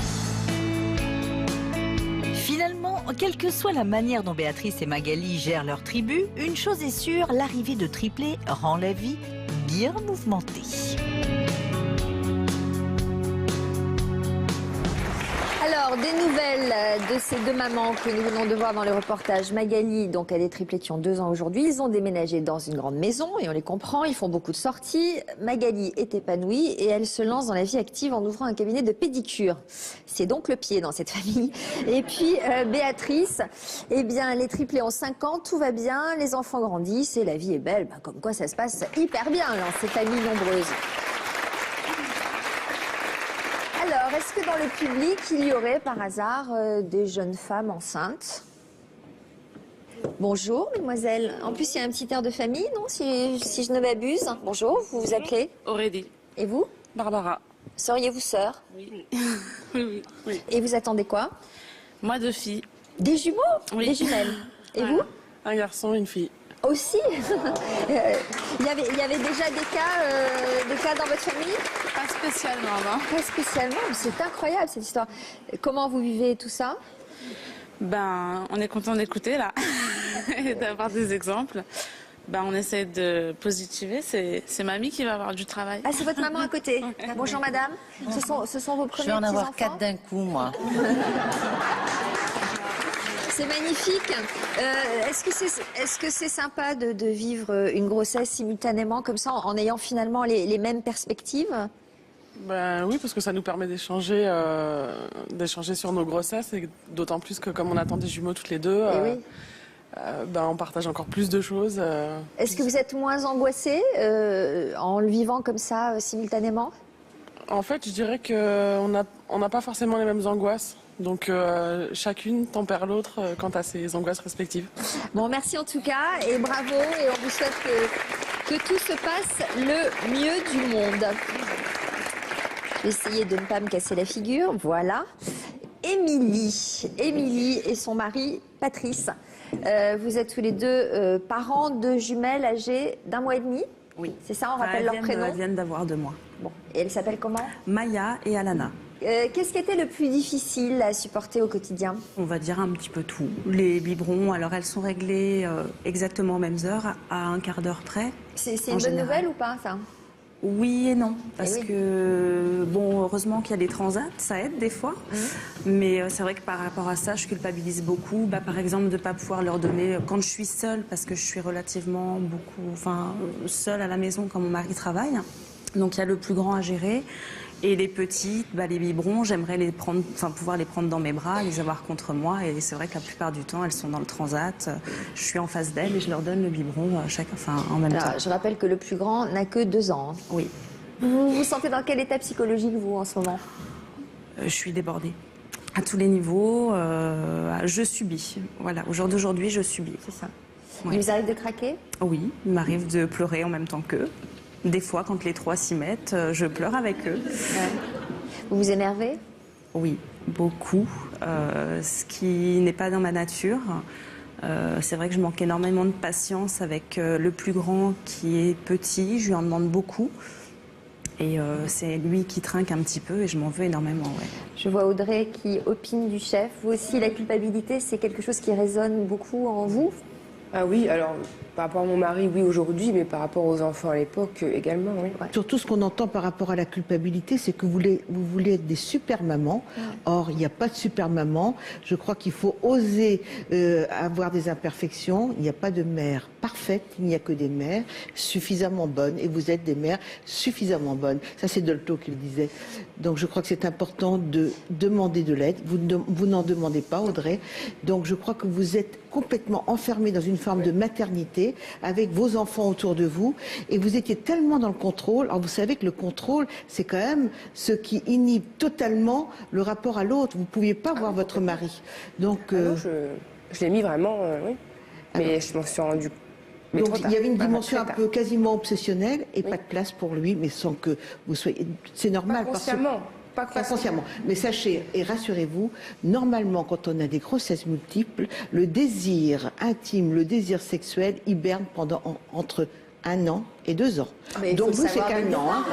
Finalement, quelle que soit la manière dont Béatrice et Magali gèrent leur tribu, une chose est sûre, l'arrivée de triplés rend la vie bien mouvementée. Alors, des nouvelles de ces 2 mamans que nous venons de voir dans le reportage. Magali, donc elle est triplée qui ont 2 ans aujourd'hui. Ils ont déménagé dans une grande maison et on les comprend, ils font beaucoup de sorties. Magali est épanouie et elle se lance dans la vie active en ouvrant un cabinet de pédicure. C'est donc le pied dans cette famille. Et puis Béatrice, eh bien les triplés ont 5 ans, tout va bien, les enfants grandissent et la vie est belle. Ben, comme quoi ça se passe hyper bien dans ces familles nombreuses. Alors, est-ce que dans le public, il y aurait par hasard des jeunes femmes enceintes? Bonjour, mademoiselle. En plus, il y a un petit air de famille, non, si je ne m'abuse. Bonjour, vous vous appelez? Aurélie. Et vous? Barbara. Seriez-vous sœur? Oui. oui. Et vous attendez quoi? Moi, 2 filles. Des jumeaux? Oui. Des jumelles. Et Ouais. vous? Un garçon, une fille. Aussi il y avait déjà des cas dans votre famille? Pas spécialement, non. Pas spécialement, mais c'est incroyable cette histoire. Comment vous vivez tout ça? Ben, on est content d'écouter, là, et d'avoir des exemples. Ben, on essaie de positiver. C'est mamie qui va avoir du travail. Ah, c'est votre maman à côté. Bonjour madame. Ce sont vos premiers petits-enfants? Je vais en avoir 4 d'un coup, moi. C'est magnifique. Est-ce que c'est sympa de vivre une grossesse simultanément comme ça, en ayant finalement les mêmes perspectives? Ben oui, parce que ça nous permet d'échanger sur nos grossesses, et d'autant plus que comme on attend des jumeaux toutes les deux, oui. Ben on partage encore plus de choses. Est-ce que vous êtes moins angoissée en le vivant comme ça simultanément? En fait, je dirais qu'on n'a pas forcément les mêmes angoisses. Donc chacune tempère l'autre quant à ses angoisses respectives. Bon, merci en tout cas et bravo, et on vous souhaite que tout se passe le mieux du monde. Je vais essayer de ne pas me casser la figure. Voilà. Émilie et son mari Patrice. Vous êtes tous les deux parents de jumelles âgées d'1 mois et demi? Oui. C'est ça, on rappelle leur prénom? Elles viennent d'avoir 2 mois. Bon. Et elles s'appellent comment? Maya et Alana. Qu'est-ce qui était le plus difficile à supporter au quotidien? On va dire un petit peu tout. Les biberons, alors elles sont réglées exactement aux mêmes heures, à un quart d'heure près. C'est une bonne nouvelle ou pas, ça? Oui et non, parce que, bon, heureusement qu'il y a des transats, ça aide des fois. Mais c'est vrai que par rapport à ça, je culpabilise beaucoup. Bah, par exemple, de ne pas pouvoir leur donner, quand je suis seule, parce que je suis relativement seule à la maison quand mon mari travaille. Donc il y a le plus grand à gérer. Et les petites, les biberons, j'aimerais pouvoir les prendre dans mes bras, les avoir contre moi. Et c'est vrai que la plupart du temps, elles sont dans le transat. Je suis en face d'elles et je leur donne le biberon en même temps. Je rappelle que le plus grand n'a que 2 ans. Oui. Vous vous sentez dans quel état psychologique, vous, en ce moment? Je suis débordée. À tous les niveaux. Je subis. Voilà, au jour d'aujourd'hui, je subis. C'est ça. Ouais. Il vous arrive de craquer? Oui, il m'arrive de pleurer en même temps qu'eux. Des fois, quand les trois s'y mettent, je pleure avec eux. Ouais. Vous vous énervez? Oui, beaucoup. Ce qui n'est pas dans ma nature. C'est vrai que je manque énormément de patience avec le plus grand qui est petit. Je lui en demande beaucoup. Et c'est lui qui trinque un petit peu et je m'en veux énormément. Ouais. Je vois Audrey qui opine du chef. Vous aussi, la culpabilité, c'est quelque chose qui résonne beaucoup en vous? Ah oui, alors par rapport à mon mari, oui, aujourd'hui, mais par rapport aux enfants à l'époque également, oui. Ouais. Surtout, ce qu'on entend par rapport à la culpabilité, c'est que vous voulez être des super mamans. Ouais. Or, il n'y a pas de super maman. Je crois qu'il faut oser avoir des imperfections. Il n'y a pas de mère parfaite, il n'y a que des mères suffisamment bonnes. Et vous êtes des mères suffisamment bonnes. Ça, c'est Dolto qui le disait. Donc, je crois que c'est important de demander de l'aide. Vous n'en demandez pas, Audrey. Donc, je crois que vous êtes complètement enfermé dans une forme de maternité avec vos enfants autour de vous et vous étiez tellement dans le contrôle. Alors vous savez que le contrôle, c'est quand même ce qui inhibe totalement le rapport à l'autre. Vous ne pouviez pas voir votre mari. Donc, non, je l'ai mis vraiment, oui. Mais je m'en suis rendu. Mais donc il y avait une dimension un très peu quasiment obsessionnelle et pas de place pour lui, mais sans que vous soyez... C'est normal. Pas consciemment. Pas consciemment. Mais sachez et rassurez-vous, normalement, quand on a des grossesses multiples, le désir intime, le désir sexuel hiberne pendant entre 1 an et 2 ans. Mais donc vous, c'est qu'1 an. Hein.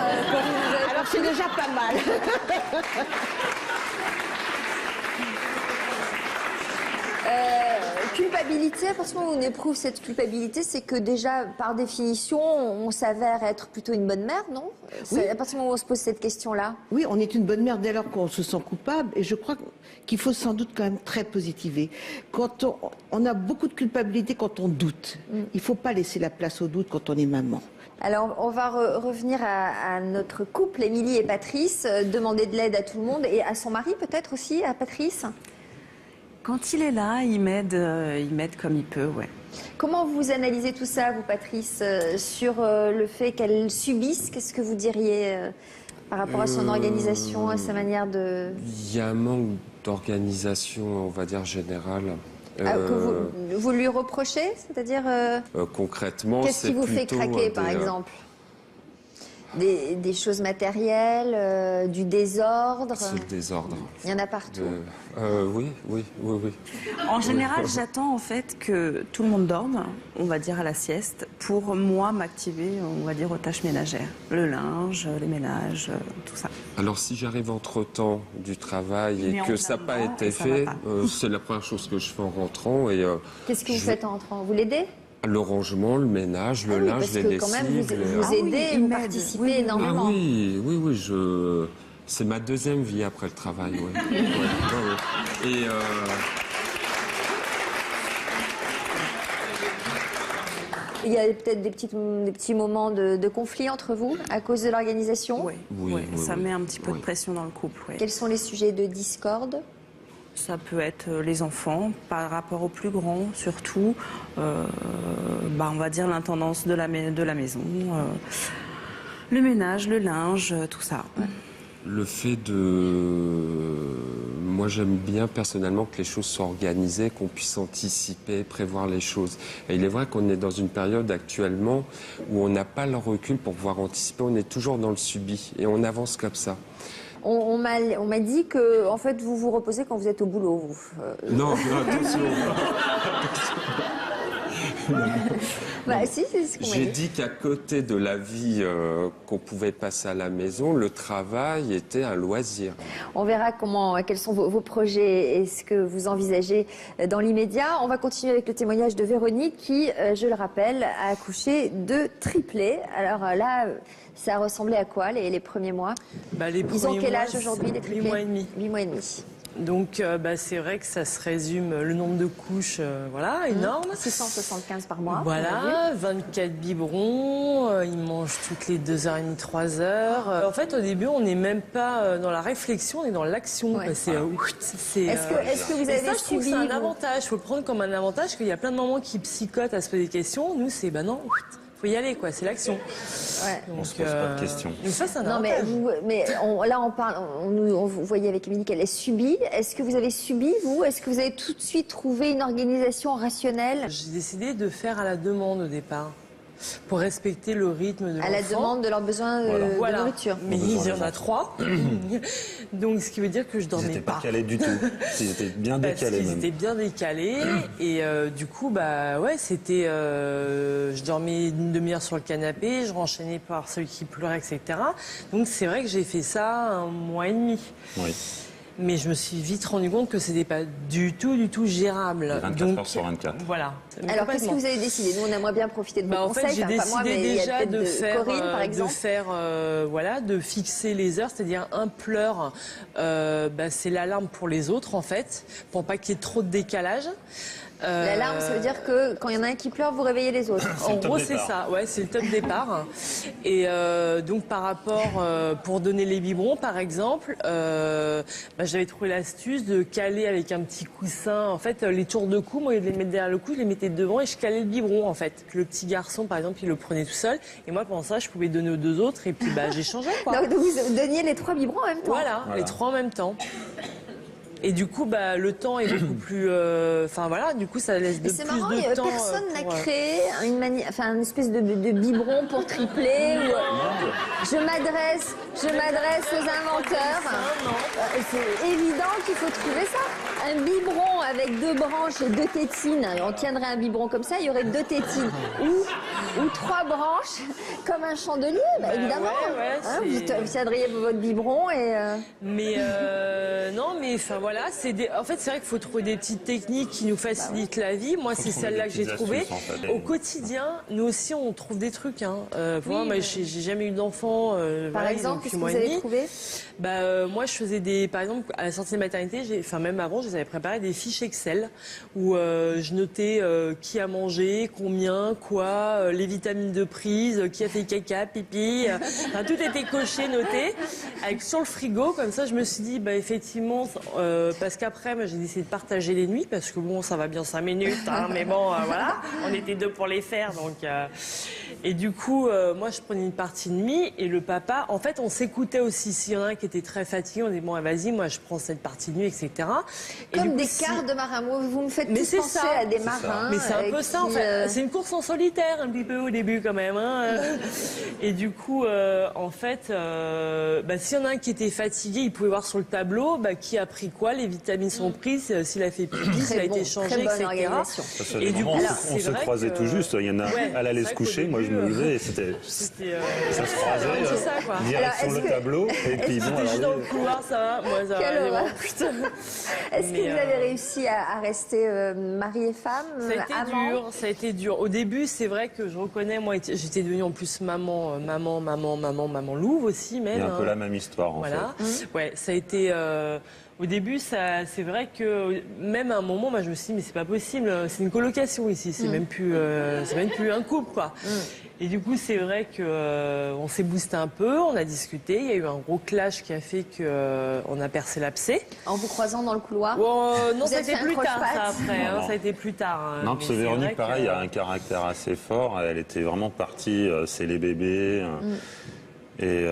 Alors c'est déjà pas mal. Culpabilité, à partir du moment où on éprouve cette culpabilité, c'est que déjà, par définition, on s'avère être plutôt une bonne mère, non? Oui. À partir du moment où on se pose cette question-là. Oui, on est une bonne mère dès lors qu'on se sent coupable. Et je crois qu'il faut sans doute quand même très positiver. Quand on a beaucoup de culpabilité quand on doute. Il ne faut pas laisser la place au doute quand on est maman. Alors, on va revenir à notre couple, Émilie et Patrice, demander de l'aide à tout le monde et à son mari peut-être aussi, à Patrice. Quand il est là, il m'aide comme il peut, ouais. Comment vous analysez tout ça, vous, Patrice, sur le fait qu'elle subisse? Qu'est-ce que vous diriez par rapport à son organisation, à sa manière de... Il y a un manque d'organisation, on va dire, générale. Que vous lui reprochez, c'est-à-dire... concrètement, qu'est-ce qui vous fait craquer, par exemple? Des choses matérielles, du désordre. C'est le désordre. Il y en a partout. Oui. En général, j'attends en fait que tout le monde dorme, on va dire à la sieste, pour moi m'activer, on va dire, aux tâches ménagères. Le linge, les ménages, tout ça. Alors si j'arrive entre-temps du travail et que ça n'a pas été fait, c'est la première chose que je fais en rentrant. Qu'est-ce que vous faites en rentrant? Vous l'aidez? Le rangement, le ménage, le linge, les lessives. Parce que quand même, vous aidez, vous participez énormément. Ah oui, c'est ma deuxième vie après le travail. Ouais. Et il y a peut-être des petits moments de conflit entre vous à cause de l'organisation? Oui, ça met un petit peu de pression dans le couple. Ouais. Quels sont les sujets de discorde? Ça peut être les enfants, par rapport aux plus grands surtout, on va dire l'intendance de la maison, le ménage, le linge, tout ça. Ouais. Le fait moi j'aime bien personnellement que les choses soient organisées, qu'on puisse anticiper, prévoir les choses. Et il est vrai qu'on est dans une période actuellement où on n'a pas le recul pour pouvoir anticiper, on est toujours dans le subi et on avance comme ça. On m'a dit que, en fait, vous vous reposez quand vous êtes au boulot, vous. Non, attention. Si, c'est ce qu'on m'a dit. J'ai dit qu'à côté de la vie qu'on pouvait passer à la maison, le travail était un loisir. On verra quels sont vos projets et ce que vous envisagez dans l'immédiat. On va continuer avec le témoignage de Véronique qui, je le rappelle, a accouché de triplés. Alors là... Ça ressemblait à quoi les premiers mois? Ils ont quel âge aujourd'hui, les triplés? 8 mois et demi. 8 mois et demi. Donc c'est vrai que ça se résume, le nombre de couches, énorme. 675 par mois. Voilà, 24 biberons, ils mangent toutes les 2h30, 3h. En fait, au début, on n'est même pas dans la réflexion, on est dans l'action. Ouais. Est-ce que vous avez je trouve que c'est un avantage, il faut le prendre comme un avantage, qu'il y a plein de mamans qui psychotent à se poser des questions. Nous, c'est non, faut y aller, quoi. C'est l'action. Ouais. Donc, On se pose pas de questions. Donc ça, c'est un Non, avantage. là, on parle. Vous voyez avec Émilie qu'elle est subie. Est-ce que vous avez subi, vous? Est-ce que vous avez tout de suite trouvé une organisation rationnelle? J'ai décidé de faire à la demande au départ, pour respecter le rythme de l'enfant. À la demande de leurs besoins de nourriture. Mais il y en a 3. Donc, ce qui veut dire que je Ils dormais n'étaient pas pas. calés du tout. Ils étaient bien Parce décalés qu'ils même. étaient bien décalés. Et du coup, c'était... je dormais une demi-heure sur le canapé, je renchaînais par celui qui pleurait, etc. Donc, c'est vrai que j'ai fait ça 1 mois et demi. Oui. Mais je me suis vite rendu compte que c'était pas du tout gérable. 24 heures sur 24. Voilà. Alors, qu'est-ce que vous avez décidé? Nous, on aimerait bien profiter de vos En fait, conseils. j'ai décidé Pas moi, mais il y a déjà peut-être de faire, Corinne, par exemple. de fixer les heures, c'est-à-dire un pleur, c'est l'alarme pour les autres en fait, pour pas qu'il y ait trop de décalage. L'alarme, ça veut dire que quand il y en a un qui pleure, vous réveillez les autres. En gros, c'est ça. Ouais, c'est le top départ. Et donc, par rapport, pour donner les biberons, par exemple, j'avais trouvé l'astuce de caler avec un petit coussin. En fait, les tours de cou, moi, au lieu de les mettre derrière le cou, je les mettais devant et je calais le biberon, en fait. Le petit garçon, par exemple, il le prenait tout seul. Et moi, pendant ça, je pouvais donner aux 2 autres. Et puis, j'échangeais, quoi. Donc, vous donniez les 3 biberons en même temps. Voilà, les 3 en même temps. Et du coup, le temps est beaucoup plus... du coup, ça laisse de plus marrant, de temps... personne n'a créé une espèce de biberon pour tripler. Je m'adresse aux inventeurs. C'est évident qu'il faut trouver ça. Un biberon avec 2 branches et 2 tétines. On tiendrait un biberon comme ça, il y aurait 2 tétines. Ou 3 branches, comme un chandelier, évidemment. Vous tiendriez votre biberon et... En fait, c'est vrai qu'il faut trouver des petites techniques qui nous facilitent la vie. Moi, c'est celle-là que j'ai trouvée. Au quotidien, nous aussi, on trouve des trucs. Moi, j'ai jamais eu d'enfant. Par exemple, qu'est-ce que vous avez trouvé? Moi, je faisais par exemple, à la sortie de maternité, même avant, je les avais préparé des fiches Excel où je notais qui a mangé, combien, quoi, les vitamines de prise, qui a fait caca, pipi. Tout était coché, noté, sur le frigo. Comme ça, je me suis dit, effectivement, parce qu'après, j'ai décidé de partager les nuits parce que ça va bien 5 minutes, mais bon, voilà, on était 2 pour les faire, donc. Et du coup, moi, je prenais une partie de nuit et le papa, en fait, on s'écoutait aussi. S'il y en a un qui était très fatigué, on dit vas-y, moi, je prends cette partie de nuit, etc. Et comme du coup, des quarts de marins. Vous me faites tous penser à des marins. Mais c'est un peu ça, en fait. C'est une course en solitaire, un petit peu au début, quand même. Et du coup, en fait, s'il y en a un qui était fatigué, il pouvait voir sur le tableau qui a pris quoi, les vitamines sont prises, s'il a fait pipi, s'il a été changé, etc. Et du coup, on se croisait tout juste. Il y en a, elle allait se coucher, moi je me levais et ça se croisait. Direction le tableau. Et puis juste dans le couloir, ça va. Moi, ça va. Est-ce que vous avez réussi à rester mari et femme? Ça a été dur. Au début, c'est vrai que je reconnais, moi, j'étais devenue en plus maman louve aussi, même. Il y a un peu la même histoire, en fait. Ouais, ça a été... Au début, c'est vrai que même à un moment, moi, je me suis dit, mais c'est pas possible, c'est une colocation ici, c'est même plus un couple, quoi. Et du coup, c'est vrai que on s'est boosté un peu, on a discuté, il y a eu un gros clash qui a fait que on a percé l'abcès. En vous croisant dans le couloir? Non, ça a été plus tard, ça, après. Ça a été plus tard. Non, parce que Véronique, pareil, a un caractère assez fort. Elle était vraiment partie, c'est les bébés. Et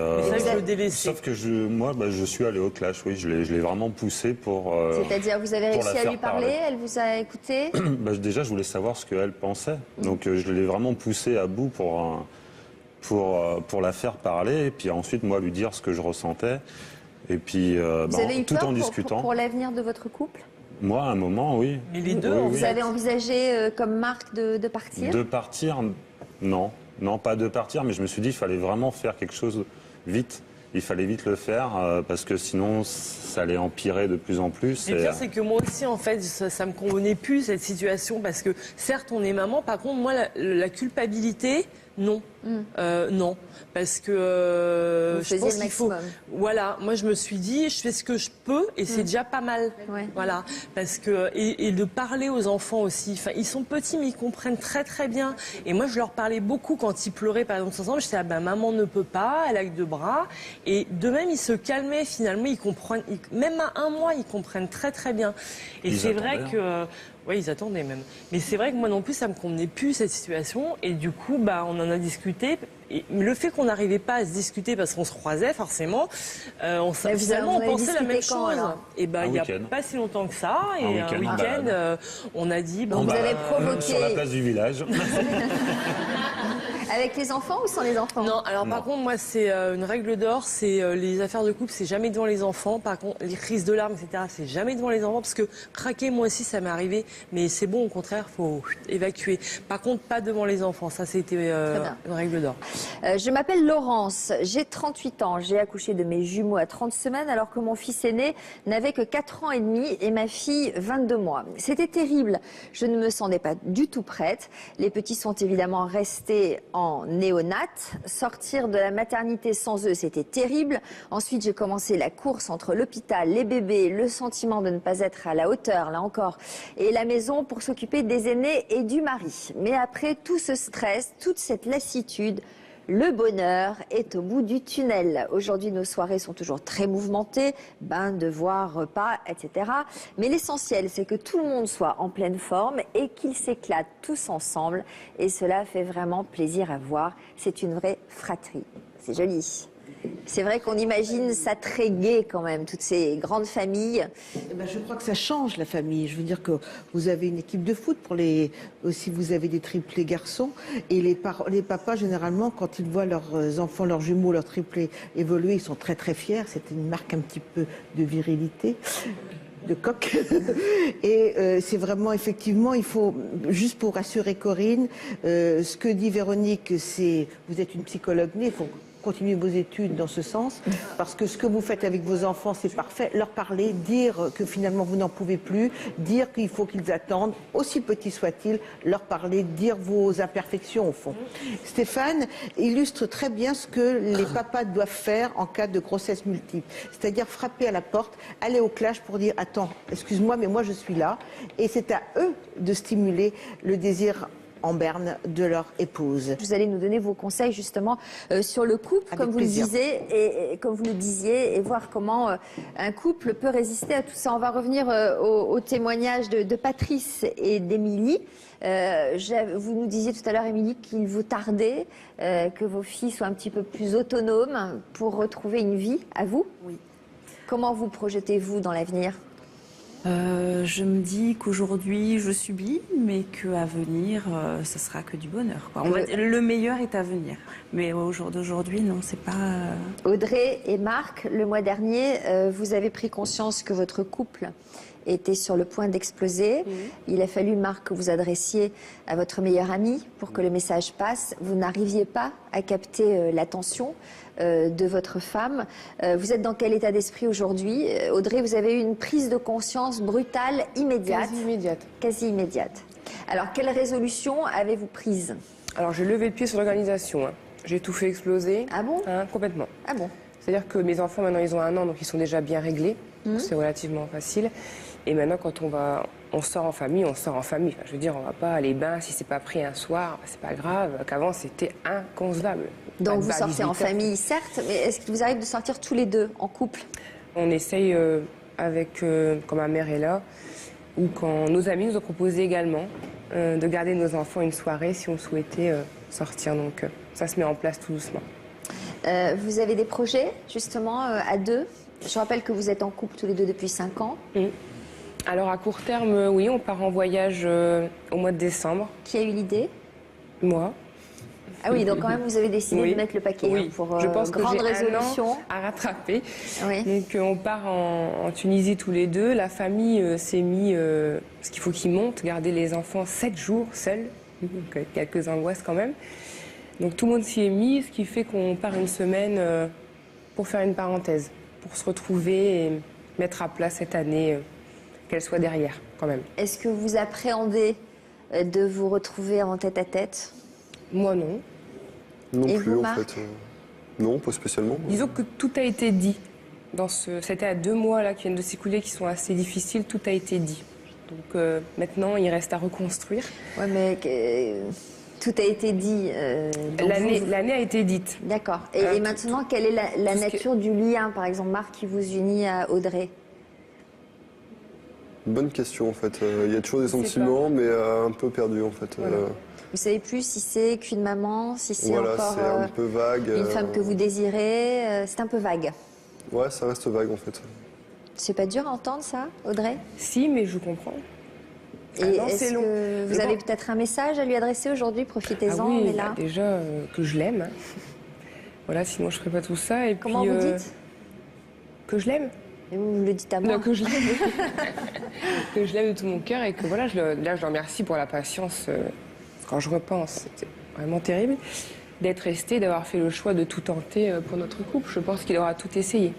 sauf que moi, je suis allé au clash, oui, je l'ai vraiment poussé pour... C'est-à-dire, vous avez réussi à lui parler, elle vous a écouté? Déjà, je voulais savoir ce qu'elle pensait. Donc, je l'ai vraiment poussé à bout pour la faire parler, et puis ensuite, moi, lui dire ce que je ressentais. Et puis, vous avez eu tout peur en discutant. Pour l'avenir de votre couple? Moi, à un moment, oui. Mais les deux, vous avez envisagé comme marque de partir? De partir, non. Non, pas de partir, mais je me suis dit qu'il fallait vraiment faire quelque chose vite. Il fallait vite le faire parce que sinon, ça allait empirer de plus en plus. Le pire, c'est que moi aussi, en fait, ça me convenait plus, cette situation, parce que certes, on est maman. Par contre, moi, la culpabilité, non. Non. Parce que je pense qu'il faut... Voilà, moi je me suis dit, je fais ce que je peux et c'est déjà pas mal. Voilà. Parce que, et de parler aux enfants aussi. Enfin, ils sont petits mais ils comprennent très très bien. Et moi je leur parlais beaucoup quand ils pleuraient par exemple ensemble. Je disais, maman ne peut pas, elle a que 2 bras. Et de même ils se calmaient finalement, ils comprennent, même à 1 mois ils comprennent très très bien. Et c'est vrai que... Oui, ils attendaient même. Mais c'est vrai que moi non plus, ça me convenait plus cette situation. Et du coup, on en a discuté. Et le fait qu'on n'arrivait pas à se discuter parce qu'on se croisait forcément, finalement on pensait la même chose. Et ben il n'y a pas si longtemps que ça. Et un week-end, on a dit vous avez provoqué sur la place du village. Avec les enfants ou sans les enfants? Non, alors par contre, moi, c'est une règle d'or, c'est les affaires de couple, c'est jamais devant les enfants. Par contre, les crises de larmes, etc., c'est jamais devant les enfants, parce que craquer, moi aussi, ça m'est arrivé, mais c'est bon, au contraire, faut évacuer. Par contre, pas devant les enfants, ça, c'était une règle d'or. Je m'appelle Laurence, j'ai 38 ans, j'ai accouché de mes jumeaux à 30 semaines, alors que mon fils aîné n'avait que 4 ans et demi et ma fille 22 mois. C'était terrible, je ne me sentais pas du tout prête. Les petits sont évidemment restés en néonate. Sortir de la maternité sans eux, c'était terrible. Ensuite, j'ai commencé la course entre l'hôpital, les bébés, le sentiment de ne pas être à la hauteur, là encore, et la maison pour s'occuper des aînés et du mari. Mais après tout ce stress, toute cette lassitude, le bonheur est au bout du tunnel. Aujourd'hui, nos soirées sont toujours très mouvementées, bains, devoirs, repas, etc. Mais l'essentiel, c'est que tout le monde soit en pleine forme et qu'ils s'éclatent tous ensemble. Et cela fait vraiment plaisir à voir. C'est une vraie fratrie. C'est joli. C'est vrai qu'on imagine ça très gai quand même, toutes ces grandes familles. Eh ben, je crois que ça change la famille. Je veux dire que vous avez une équipe de foot pour si vous avez des triplés garçons. Et les papas, généralement, quand ils voient leurs enfants, leurs jumeaux, leurs triplés évoluer, ils sont très très fiers. C'est une marque un petit peu de virilité. De coq. Et c'est vraiment, effectivement, il faut, juste pour rassurer Corinne, ce que dit Véronique, c'est, vous êtes une psychologue née, il faut continuer vos études dans ce sens, parce que ce que vous faites avec vos enfants, c'est parfait. Leur parler, dire que finalement vous n'en pouvez plus, dire qu'il faut qu'ils attendent, aussi petits soient-ils, leur parler, dire vos imperfections au fond. Stéphane illustre très bien ce que les papas doivent faire en cas de grossesse multiple. C'est-à-dire frapper à la porte, aller au clash pour dire « Attends, excuse-moi, mais moi je suis là ». Et c'est à eux de stimuler le désir en berne de leur épouse. Vous allez nous donner vos conseils justement sur le couple, comme vous le disiez, et comme vous le disiez, et voir comment un couple peut résister à tout ça. On va revenir au témoignage de Patrice et d'Émilie. Vous nous disiez tout à l'heure, Émilie, qu'il vous tardait que vos filles soient un petit peu plus autonomes pour retrouver une vie à vous. Oui. Comment vous projetez-vous dans l'avenir ? Je me dis qu'aujourd'hui je subis, mais qu'à venir, ce sera que du bonheur, quoi. Le meilleur est à venir. Mais au jour d'aujourd'hui, non, c'est pas... Audrey et Marc, le mois dernier, vous avez pris conscience que votre couple était sur le point d'exploser. Il a fallu, Marc, que vous adressiez à votre meilleur ami pour que le message passe. Vous n'arriviez pas à capter l'attention de votre femme. Vous êtes dans quel état d'esprit aujourd'hui? Audrey, vous avez eu une prise de conscience brutale, immédiate. Quasi immédiate. Quasi immédiate. Alors, quelle résolution avez-vous prise? Alors, j'ai levé le pied sur l'organisation. J'ai tout fait exploser. Ah bon? Complètement. Ah bon? C'est-à-dire que mes enfants, maintenant, ils ont 1 an, donc ils sont déjà bien réglés. C'est relativement facile. Et maintenant, quand on sort en famille, on sort en famille. Enfin, je veux dire, on va pas aller bain si c'est pas pris un soir, c'est pas grave. Qu'avant, c'était inconcevable. Donc vous sortez en famille, certes, mais est-ce qu'il vous arrive de sortir tous les deux, en couple? On essaye quand ma mère est là, ou quand nos amis nous ont proposé également de garder nos enfants une soirée si on souhaitait sortir. Donc ça se met en place tout doucement. Vous avez des projets, justement, à deux? Je rappelle que vous êtes en couple tous les deux depuis 5 ans. Alors à court terme, oui, on part en voyage au mois de décembre. Qui a eu l'idée? Moi. Ah oui, donc quand même vous avez décidé de mettre le paquet pour je pense grande que j'ai résolution. 1 an à rattraper. Oui. Donc on part en Tunisie tous les deux. La famille s'est mis, parce qu'il faut qu'ils montent, garder les enfants 7 jours seuls. Donc quelques angoisses quand même. Donc tout le monde s'y est mis, ce qui fait qu'on part une semaine pour faire une parenthèse, pour se retrouver et mettre à plat cette année, qu'elle soit derrière quand même. Est-ce que vous appréhendez de vous retrouver en tête-à-tête? Moi non. Non Et plus vous, en Marc? fait. Non, pas spécialement. Disons que tout a été dit. C'était à 2 mois là, qui viennent de s'écouler, qui sont assez difficiles, tout a été dit. Donc maintenant, il reste à reconstruire. Ouais, mais tout a été dit. L'année a été dite. D'accord. Et maintenant, quelle est la nature du lien, par exemple, Marc, qui vous unit à Audrey? Bonne question en fait. Il y a toujours des sentiments, mais un peu perdus en fait. Voilà. Vous savez plus si c'est qu'une maman, si c'est Voilà, encore c'est un peu vague. une femme que vous désirez. C'est un peu vague. Ouais, ça reste vague en fait. C'est pas dur à entendre ça, Audrey? Si, mais je comprends. Et non, est-ce c'est long. que vous Mais avez bon. peut-être un message à lui adresser aujourd'hui? Profitez-en, oui, on est là. déjà que je l'aime. Voilà, sinon je ferais pas tout ça. Et Comment puis, vous dites? Que je l'aime. Et vous me le dites à moi. Non, que je l'aime. Que je l'aime de tout mon cœur et que voilà, je le remercie pour la patience. Quand je repense, c'était vraiment terrible d'être resté, d'avoir fait le choix de tout tenter pour notre couple. Je pense qu'il aura tout essayé.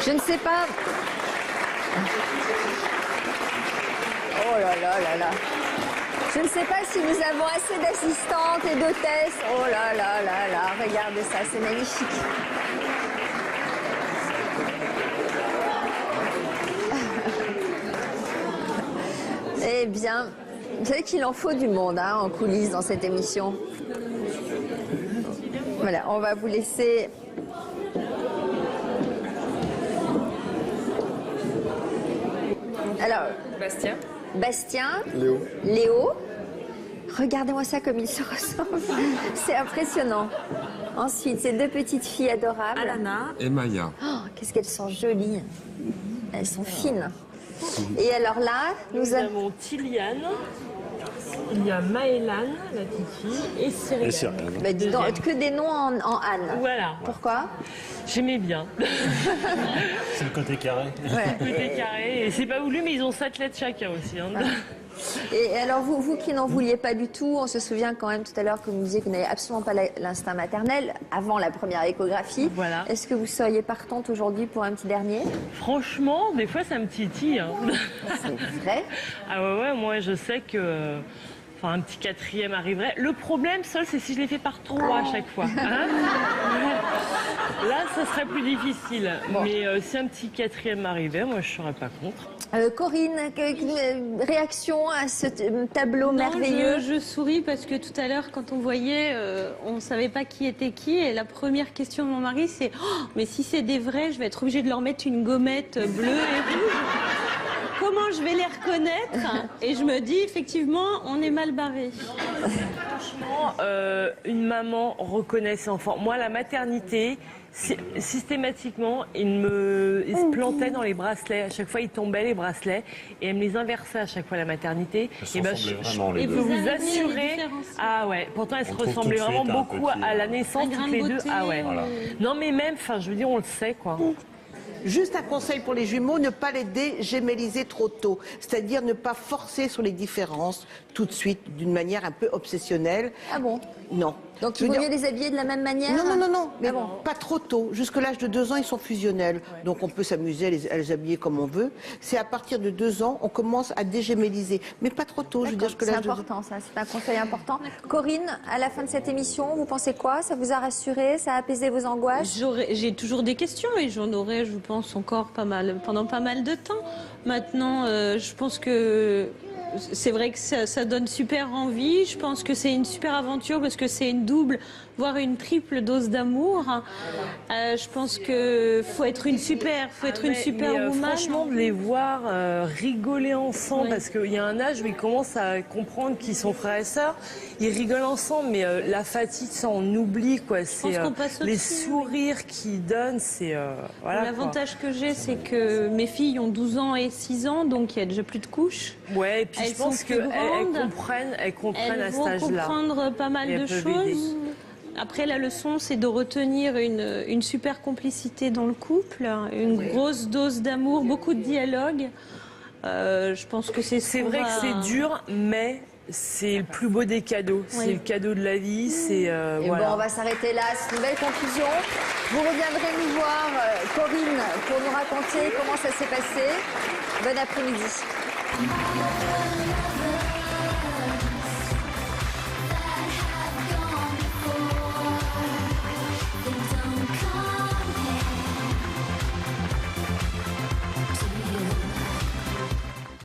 Je ne sais pas. Oh là là là là. Je ne sais pas si nous avons assez d'assistantes et d'hôtesses. Oh là là là là. Regardez ça, c'est magnifique. Eh bien, vous savez qu'il en faut du monde en coulisses dans cette émission. Voilà, on va vous laisser. Alors, Bastien, Léo. Regardez-moi ça comme ils se ressemblent. C'est impressionnant. Ensuite, ces deux petites filles adorables. Alana. Et Maya. Oh, qu'est-ce qu'elles sont jolies. Elles sont fines. Et alors là, nous avons Tiliane, il y a Maëlan, la petite fille, et Cyriane. Bah, dis donc, que des noms en Anne. Voilà. Pourquoi? J'aimais bien. C'est le côté carré. Ouais. Le côté carré. Et c'est pas voulu, mais ils ont 7 lettres chacun aussi. Et alors, vous qui n'en vouliez pas du tout, on se souvient quand même tout à l'heure que vous me disiez que vous n'avez absolument pas l'instinct maternel avant la première échographie. Voilà. Est-ce que vous seriez partante aujourd'hui pour un petit dernier? Franchement, des fois, ça me titille. C'est vrai? Ah ouais, moi, je sais que... Enfin, un petit 4e arriverait. Le problème seul, c'est si je les fais par 3 à chaque fois. Hein. Là, ça serait plus difficile. Bon. Mais si un petit 4e arrivait, moi, je serais pas contre. Corinne, réaction à ce tableau merveilleux? Je souris parce que tout à l'heure, quand on voyait, on ne savait pas qui était qui. Et la première question de mon mari, c'est oh, mais si c'est des vrais, je vais être obligée de leur mettre une gommette bleue et rouge. Comment je vais les reconnaître? Et je me dis, effectivement, on est mal barré. Franchement, une maman reconnaît ses enfants. Moi, la maternité, systématiquement, il se plantait dans les bracelets. À chaque fois, il tombait les bracelets et elle me les inversait à chaque fois la maternité. Et je peux vous assurer. Ah ouais, pourtant, elles se ressemblaient vraiment beaucoup à la naissance, toutes les deux. Ah ouais. Voilà. Non, mais même, enfin, je veux dire, on le sait, quoi. Juste un conseil pour les jumeaux, ne pas les dégémelliser trop tôt. C'est-à-dire ne pas forcer sur les différences tout de suite, d'une manière un peu obsessionnelle. Ah bon? Non. Donc il vaut mieux les habiller de la même manière? Non, mais pas trop tôt. Jusque l'âge de 2 ans, ils sont fusionnels. Ouais. Donc on peut s'amuser à les habiller comme on veut. C'est à partir de 2 ans, on commence à dégémelliser. Mais pas trop tôt, je veux dire. C'est important, ça. C'est un conseil important. Corinne, à la fin de cette émission, vous pensez quoi? Ça vous a rassuré? Ça a apaisé vos angoisses? J'ai toujours des questions et j'en aurai, je pense, encore pas mal, pendant pas mal de temps. Maintenant, je pense que... C'est vrai que ça donne super envie. Je pense que c'est une super aventure parce que c'est une double, voire une triple dose d'amour. Je pense que faut être une super woman. Franchement, de les voir rigoler ensemble, Oui. parce qu'il y a un âge où ils commencent à comprendre qu'ils sont frères et sœurs. Ils rigolent ensemble, mais la fatigue, ça on oublie, quoi. C'est les sourires qu'ils donnent, c'est voilà. L'avantage que j'ai, c'est que mes filles ont 12 ans et 6 ans, donc il y a déjà plus de couches. Ouais, et puis je pense qu'elles comprennent à cet âge-là. Elles vont comprendre pas mal de choses. Après, la leçon, c'est de retenir une super complicité dans le couple, une grosse dose d'amour, beaucoup de dialogue. Je pense que c'est vrai que c'est dur, mais c'est le plus beau des cadeaux. Oui. C'est le cadeau de la vie. C'est voilà. Bon, on va s'arrêter là. C'est une belle conclusion. Vous reviendrez nous voir, Corinne, pour nous raconter comment ça s'est passé. Bon après-midi.